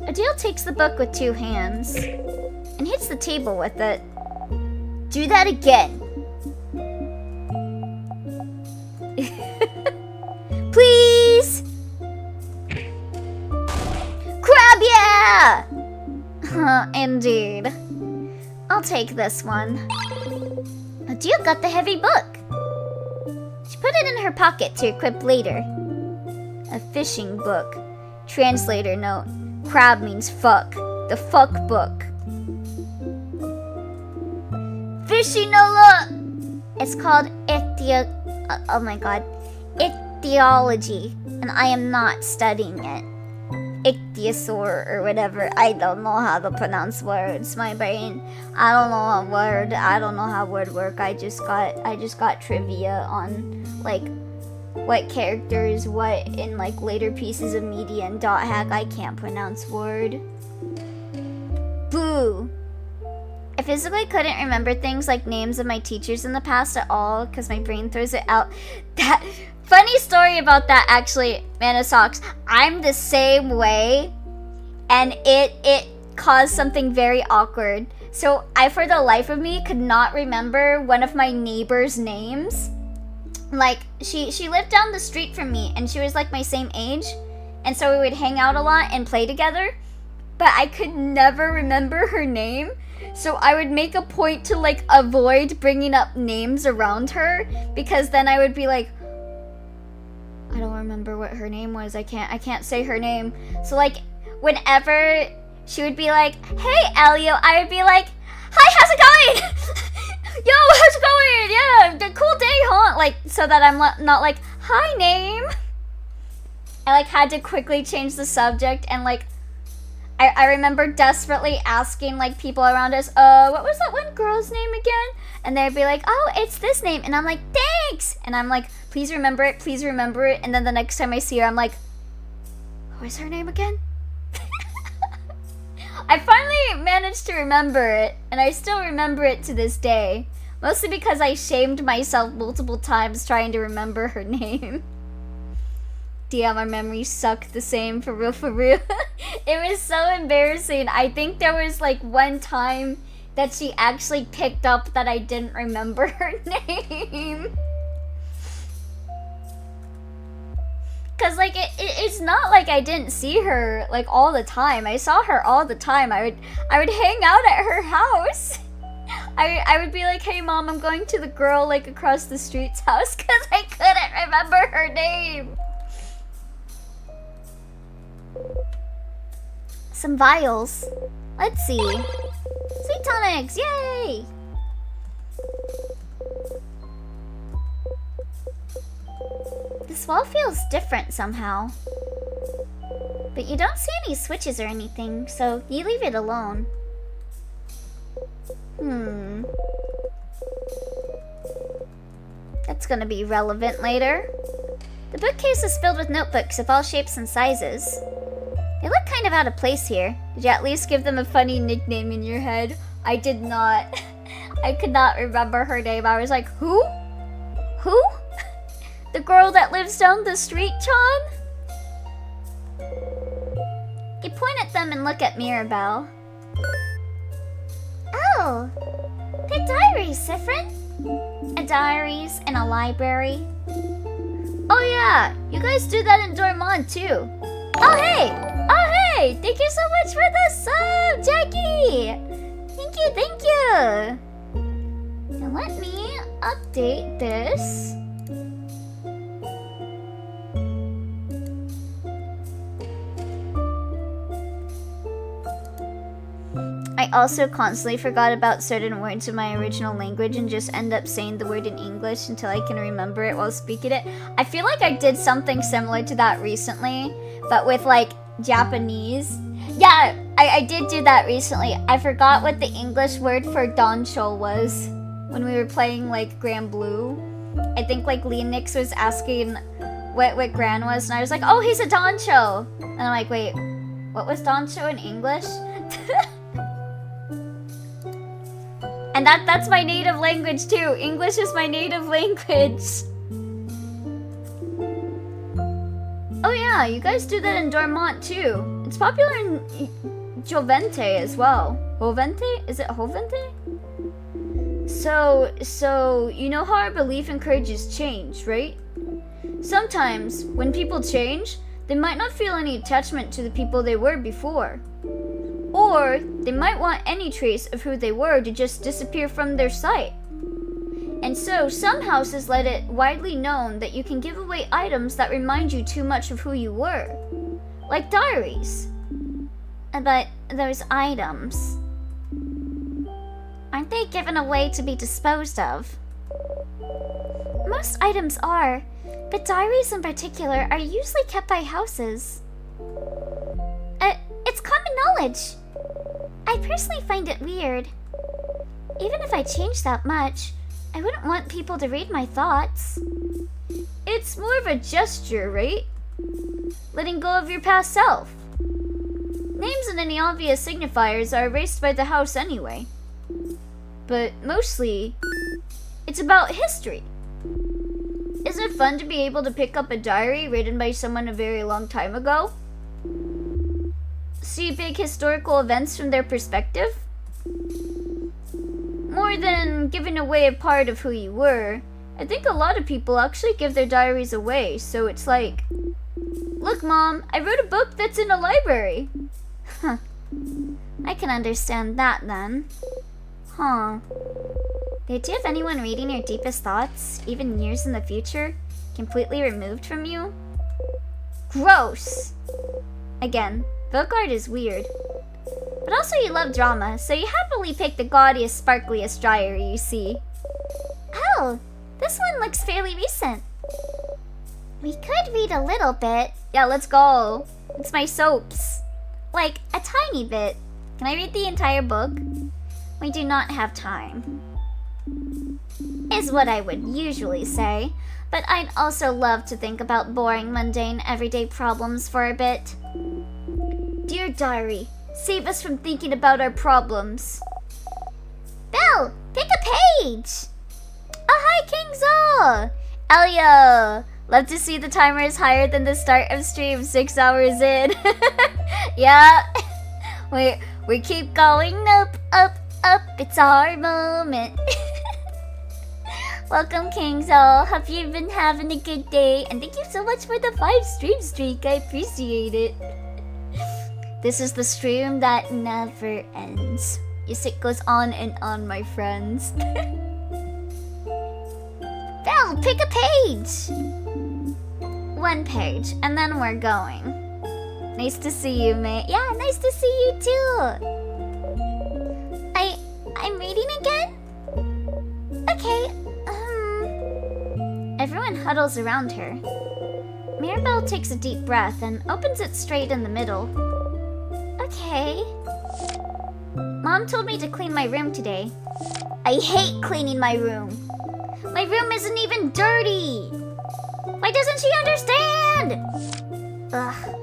Odile takes the book with two hands and hits the table with it. Do that again. Please! Crab, yeah! Indeed. I'll take this one. Odile got the heavy book. She put it in her pocket to equip later. A fishing book. Translator note. Crab means fuck. The fuck book. Fishinola! It's called oh my god. Ichthyology. And I am not studying it. Ichthyosaur or whatever. I don't know how to pronounce words. My brain. I don't know a word. I don't know how word work. I just got trivia on like what characters, what in like later pieces of media and .hack. I can't pronounce word. Boo! I physically couldn't remember things like names of my teachers in the past at all because my brain throws it out. That funny story about that actually, Manasocks. I'm the same way, and it caused something very awkward. So I, for the life of me, could not remember one of my neighbors' names. Like, she lived down the street from me, and she was like my same age, and so we would hang out a lot and play together, but I could never remember her name, so I would make a point to like avoid bringing up names around her, because then I would be like, I don't remember what her name was, I can't say her name. So like, whenever she would be like, hey Elio, I would be like, hi, how's it going? Yo, how's it going? Yeah, the cool day, huh? Like, so that I'm not like, hi, name. I like had to quickly change the subject, and like, I remember desperately asking like people around us, what was that one girl's name again? And they'd be like, oh, it's this name. And I'm like, thanks. And I'm like, please remember it, please remember it. And then the next time I see her, I'm like, what is her name again? I finally managed to remember it, and I still remember it to this day. Mostly because I shamed myself multiple times trying to remember her name. Damn, our memories suck the same, for real, for real. It was so embarrassing. I think there was like one time that she actually picked up that I didn't remember her name. Cause like it's not like I didn't see her like all the time. I saw her all the time. I would hang out at her house. I would be like, hey mom, I'm going to the girl like across the street's house because I couldn't remember her name. Some vials. Let's see. Sweet tonics, yay! This wall feels different somehow. But you don't see any switches or anything, so you leave it alone. That's gonna be relevant later. The bookcase is filled with notebooks of all shapes and sizes. They look kind of out of place here. Did you at least give them a funny nickname in your head? I did not. I could not remember her name. I was like, who? Who? The girl that lives down the street, John? You point at them and look at Mirabelle. Oh, they're diaries, Siffrin. A diaries in a library. Oh yeah, you guys do that in Dormont too. Oh hey! Oh hey! Thank you so much for the sub, Jackie! Thank you! Now let me update this. I also constantly forgot about certain words in my original language and just end up saying the word in English until I can remember it while speaking it. I feel like I did something similar to that recently, but with like Japanese. Yeah, I did do that recently. I forgot what the English word for Doncho was when we were playing like Grand Blue. I think like Leonix was asking what Gran was, and I was like, oh, he's a Doncho. And I'm like, wait, what was Doncho in English? And that's my native language too. English is my native language. Oh yeah, you guys do that in Dormont too. It's popular in Jovente as well. Jovente? Is it Jovente? So you know how our belief encourages change, right? Sometimes when people change, they might not feel any attachment to the people they were before. Or they might want any trace of who they were to just disappear from their sight. And so some houses let it widely known that you can give away items that remind you too much of who you were. Like diaries. But those items, aren't they given away to be disposed of? Most items are, but diaries in particular are usually kept by houses. It's common knowledge. I personally find it weird. Even if I changed that much, I wouldn't want people to read my thoughts. It's more of a gesture, right? Letting go of your past self. Names and any obvious signifiers are erased by the house anyway. But mostly, it's about history. Isn't it fun to be able to pick up a diary written by someone a very long time ago? See big historical events from their perspective? More than giving away a part of who you were, I think a lot of people actually give their diaries away, so it's like, look mom, I wrote a book that's in a library. Huh. I can understand that then. Huh. The idea of anyone reading your deepest thoughts, even years in the future, completely removed from you? Gross! Again, book art is weird. But also you love drama, so you happily pick the gaudiest, sparkliest diary you see. Oh, this one looks fairly recent. We could read a little bit. Yeah, let's go. It's my soaps. Like, a tiny bit. Can I read the entire book? We do not have time. Is what I would usually say, but I'd also love to think about boring, mundane, everyday problems for a bit. Dear diary, save us from thinking about our problems. Belle, pick a page! Oh, hi, King Zo! Elio! Love to see the timer is higher than the start of stream 6 hours in. Yeah. We keep going up, up, up, it's our moment. Welcome, Kingzol. Hope you've been having a good day, and thank you so much for the 5 stream streak. I appreciate it. This is the stream that never ends. Yes, it goes on and on, my friends. Belle, pick a page. 1 page, and then we're going. Nice to see you, mate. Yeah, nice to see you too. I'm reading again? Okay, Everyone huddles around her. Mirabelle takes a deep breath and opens it straight in the middle. Okay. Mom told me to clean my room today. I hate cleaning my room. My room isn't even dirty. Why doesn't she understand? Ugh.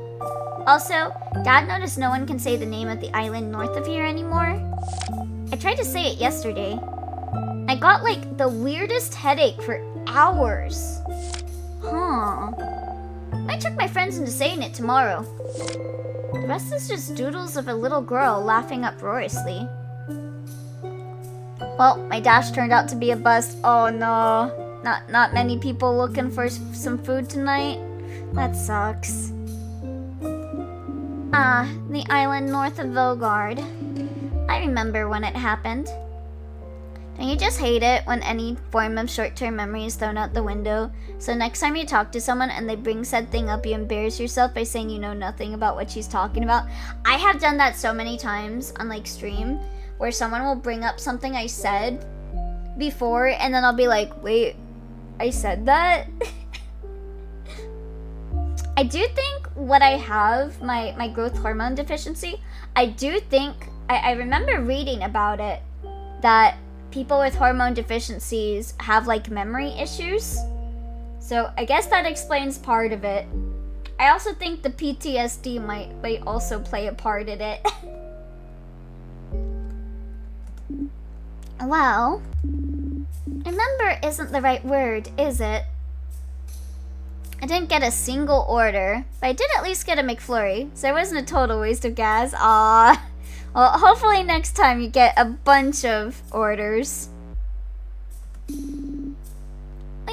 Also, Dad noticed no one can say the name of the island north of here anymore. I tried to say it yesterday. I got like the weirdest headache for hours. Huh. Might trick my friends into saying it tomorrow. The rest is just doodles of a little girl laughing uproariously. Well, my dash turned out to be a bust. Oh no. Not many people looking for some food tonight. That sucks. The island north of Vogard. I remember when it happened. Don't you just hate it when any form of short-term memory is thrown out the window? So next time you talk to someone and they bring said thing up, you embarrass yourself by saying you know nothing about what she's talking about? I have done that so many times on like stream, where someone will bring up something I said before, and then I'll be like, wait, I said that? I do think what I have, my growth hormone deficiency, I do think, I remember reading about it, that people with hormone deficiencies have like memory issues. So I guess that explains part of it. I also think the PTSD might also play a part in it. Well, remember isn't the right word, is it? I didn't get a single order, but I did at least get a McFlurry, so it wasn't a total waste of gas. Aww. Well, hopefully next time you get a bunch of orders. We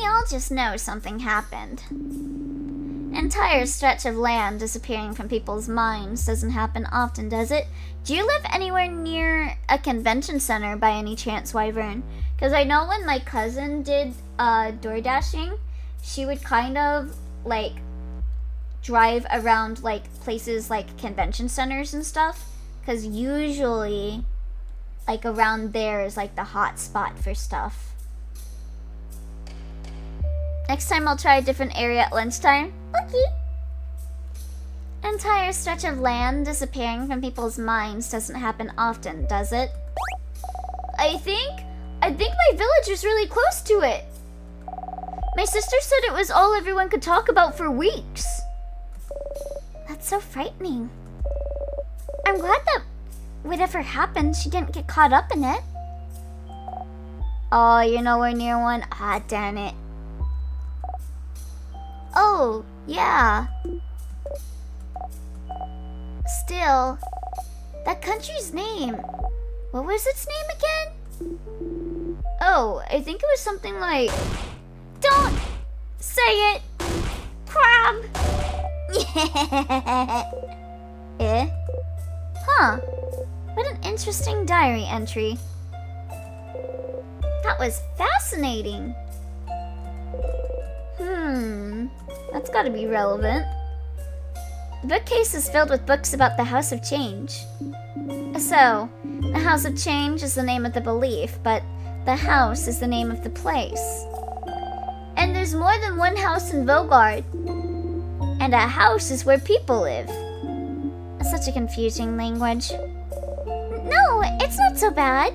all just know something happened. An entire stretch of land disappearing from people's minds doesn't happen often, does it? Do you live anywhere near a convention center by any chance, Wyvern? Because I know when my cousin did door dashing, she would kind of like drive around like places like convention centers and stuff, because usually like around there is like the hot spot for stuff. Next time I'll try a different area at lunchtime. Okay. An entire stretch of land disappearing from people's minds doesn't happen often, does it? I think my village is really close to it. My sister said it was all everyone could talk about for weeks. That's so frightening. I'm glad that whatever happened, she didn't get caught up in it. Oh, you're nowhere near one? Ah, damn it. Oh, yeah. Still, that country's name. What was its name again? Oh, I think it was something like... Don't say it! Crab! Eh? Huh. What an interesting diary entry. That was fascinating. That's gotta be relevant. The bookcase is filled with books about the House of Change. So, the House of Change is the name of the belief, but the house is the name of the place. And there's more than one house in Vogard. And a house is where people live. Such a confusing language. No, it's not so bad.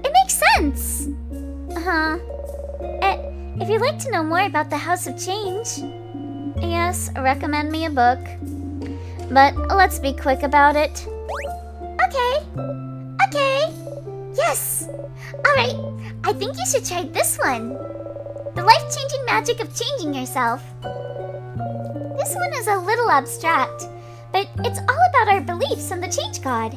It makes sense. If you'd like to know more about the House of Change, yes, recommend me a book. But let's be quick about it. Okay. Yes. Alright, I think you should try this one. The life-changing magic of changing yourself. This one is a little abstract, but it's all about our beliefs in the Change God.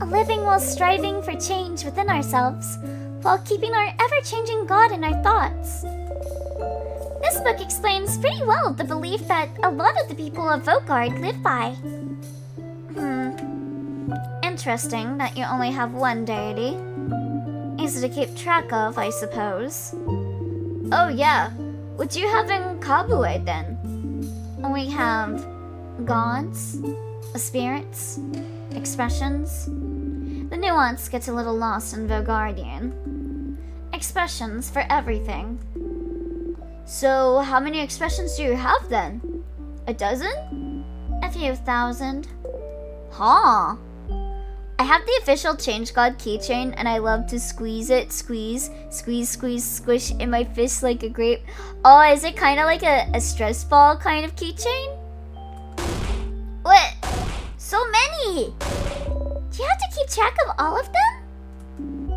living while striving for change within ourselves, while keeping our ever-changing God in our thoughts. This book explains pretty well the belief that a lot of the people of Vogard live by. Interesting that you only have one deity. Easy to keep track of, I suppose. Oh yeah, what do you have in Kabue then? We have gods, spirits, expressions. The nuance gets a little lost in Vogardian. Expressions for everything. So, how many expressions do you have then? A dozen? A few thousand. Huh. I have the official Change God keychain and I love to squeeze it, squish in my fist like a grape. Oh, is it kind of like a stress ball kind of keychain? What? So many! Do you have to keep track of all of them?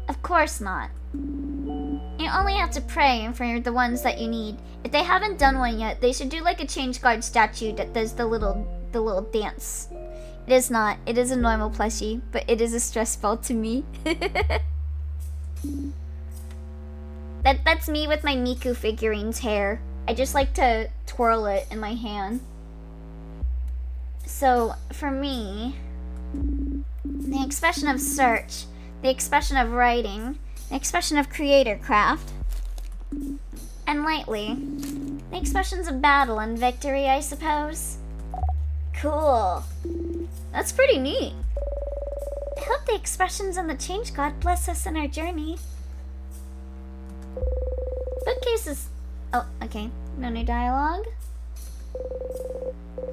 Of course not. You only have to pray for the ones that you need. If they haven't done one yet, they should do like a Change Guard statue that does the little dance. It is not. It is a normal plushie, but it is a stress ball to me. That's me with my Miku figurine's hair. I just like to twirl it in my hand. So, for me, the expression of search, the expression of writing, the expression of creator craft, and lately, the expressions of battle and victory, I suppose. Cool. That's pretty neat. I hope the expressions and the Change God bless us in our journey. Bookcases. Oh, okay. No new dialogue.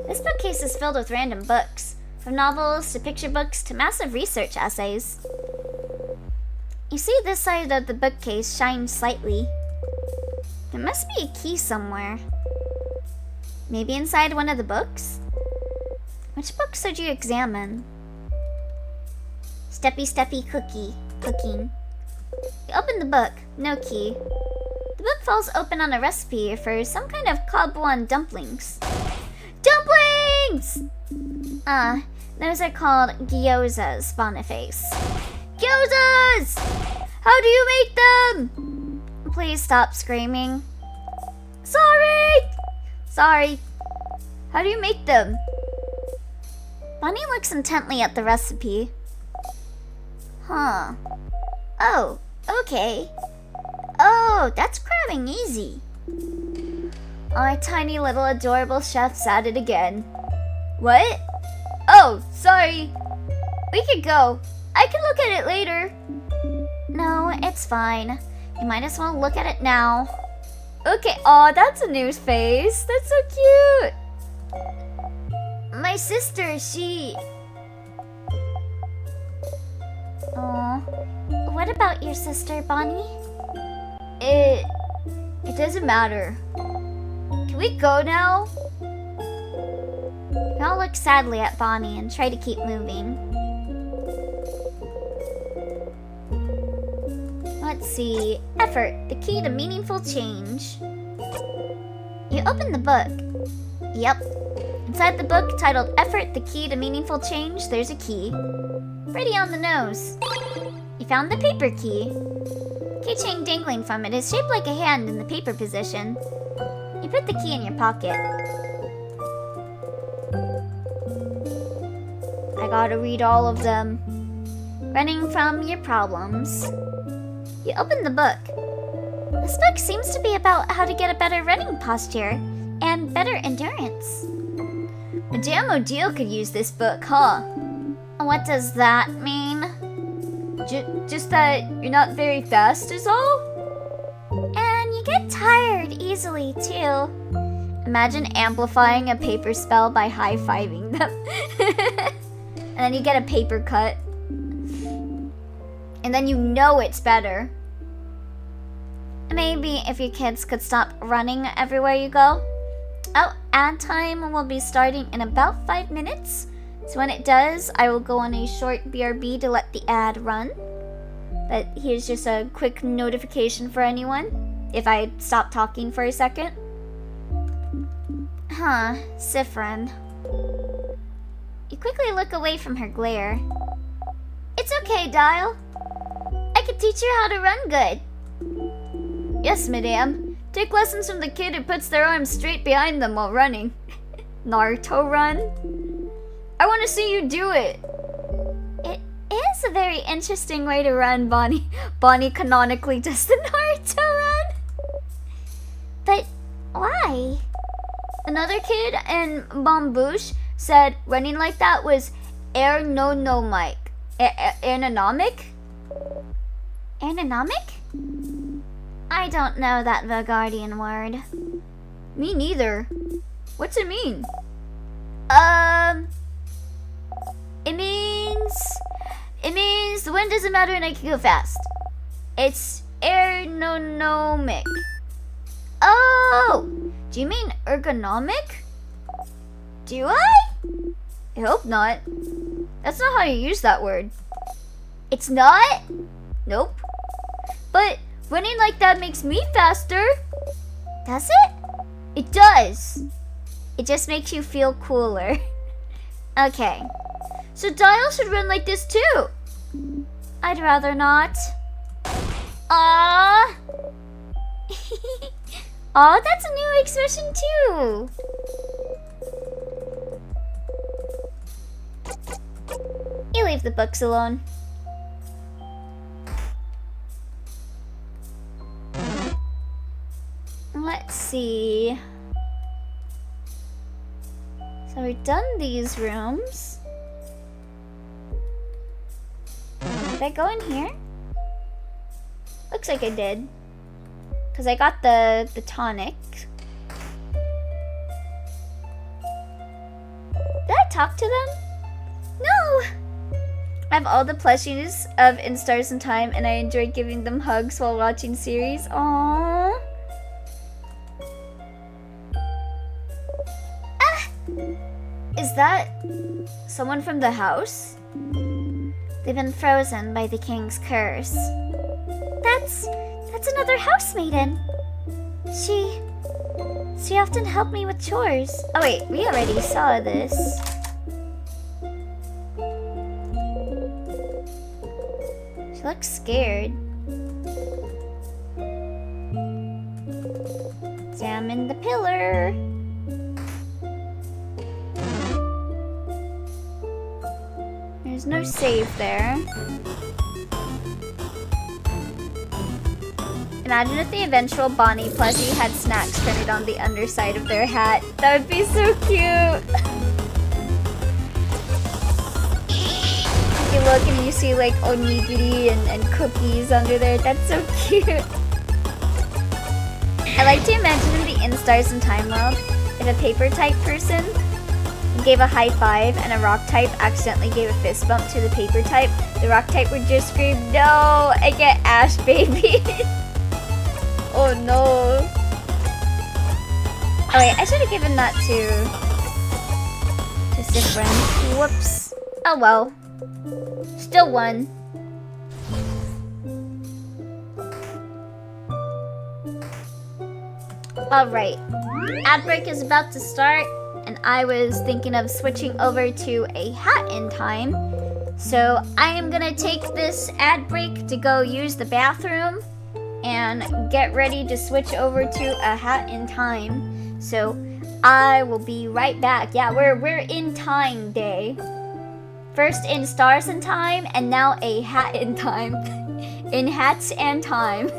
This bookcase is filled with random books, from novels to picture books to massive research essays. You see this side of the bookcase shines slightly. There must be a key somewhere. Maybe inside one of the books? Which books did you examine? Steppy cooking. You open the book, no key. The book falls open on a recipe for some kind of Kabuan dumplings. Dumplings! Those are called gyozas, Boniface. Gyozas! How do you make them? Please stop screaming. Sorry. How do you make them? Bonnie looks intently at the recipe. Huh. Oh, okay. Oh, that's crabbing easy. Our tiny little adorable chef's at it again. What? Oh, sorry. We could go. I can look at it later. No, it's fine. You might as well look at it now. Okay, aw, that's a new face. That's so cute. My sister, she... Aw. What about your sister, Bonnie? It doesn't matter. Can we go now? We all look sadly at Bonnie and try to keep moving. Let's see. Effort, the key to meaningful change. You open the book. Yep. Inside the book titled Effort, the key to meaningful change, there's a key. Pretty on the nose. You found the paper key. Keychain dangling from it is shaped like a hand in the paper position. You put the key in your pocket. I gotta read all of them. Running from your problems. You open the book. This book seems to be about how to get a better running posture and better endurance. Madame Odile could use this book, huh? What does that mean? Just that you're not very fast is all? And you get tired easily, too. Imagine amplifying a paper spell by high-fiving them. And then you get a paper cut. And then you know it's better. Maybe if your kids could stop running everywhere you go. Oh, ad time will be starting in about 5 minutes. So when it does, I will go on a short BRB to let the ad run. But here's just a quick notification for anyone, if I stop talking for a second. Sifrin. You quickly look away from her glare. It's okay, Dial. I can teach you how to run good. Yes, madame. Take lessons from the kid who puts their arms straight behind them while running. Naruto run? I want to see you do it. It is a very interesting way to run, Bonnie. Bonnie canonically does the Naruto run. But why? Another kid in Bambouche said running like that was ergonomic. Ergonomic? Ergonomic? I don't know that Vagardian word. Me neither. What's it mean? It means the wind doesn't matter and I can go fast. It's ergonomic. Oh! Do you mean ergonomic? Do I? I hope not. That's not how you use that word. It's not? Nope. But running like that makes me faster. Does it? It does. It just makes you feel cooler. Okay. So Dial should run like this too. I'd rather not. Aww. Aw, that's a new expression too. You leave the books alone. Let's see. So we've done these rooms. Did I go in here? Looks like I did. Because I got the tonic. Did I talk to them? No! I have all the plushies of In Stars in Time and I enjoy giving them hugs while watching series. Aww. Ah! Is that someone from the house? They've been frozen by the king's curse. That's another house maiden. She often helped me with chores. Oh wait, we already saw this. She looks scared. Examine the pillar. There's no save there. Imagine if the eventual Bonnie plushie had snacks printed on the underside of their hat. That would be so cute. You look and you see like onigiri and cookies under there. That's so cute. I like to imagine in the In Stars in Time world, if a paper type person gave a high five and a rock type accidentally gave a fist bump to the paper type, the rock type would just scream, "No, I get Ash, baby." Oh no. Oh wait, I should have given that to Sifrin. Whoops. Oh well. Still won. Alright. Ad break is about to start, and I was thinking of switching over to a Hat in Time. So I am gonna take this ad break to go use the bathroom and get ready to switch over to a Hat in Time. So I will be right back. Yeah, we're in Time Day. First in Stars in Time and now a Hat in Time. In Hats and Time.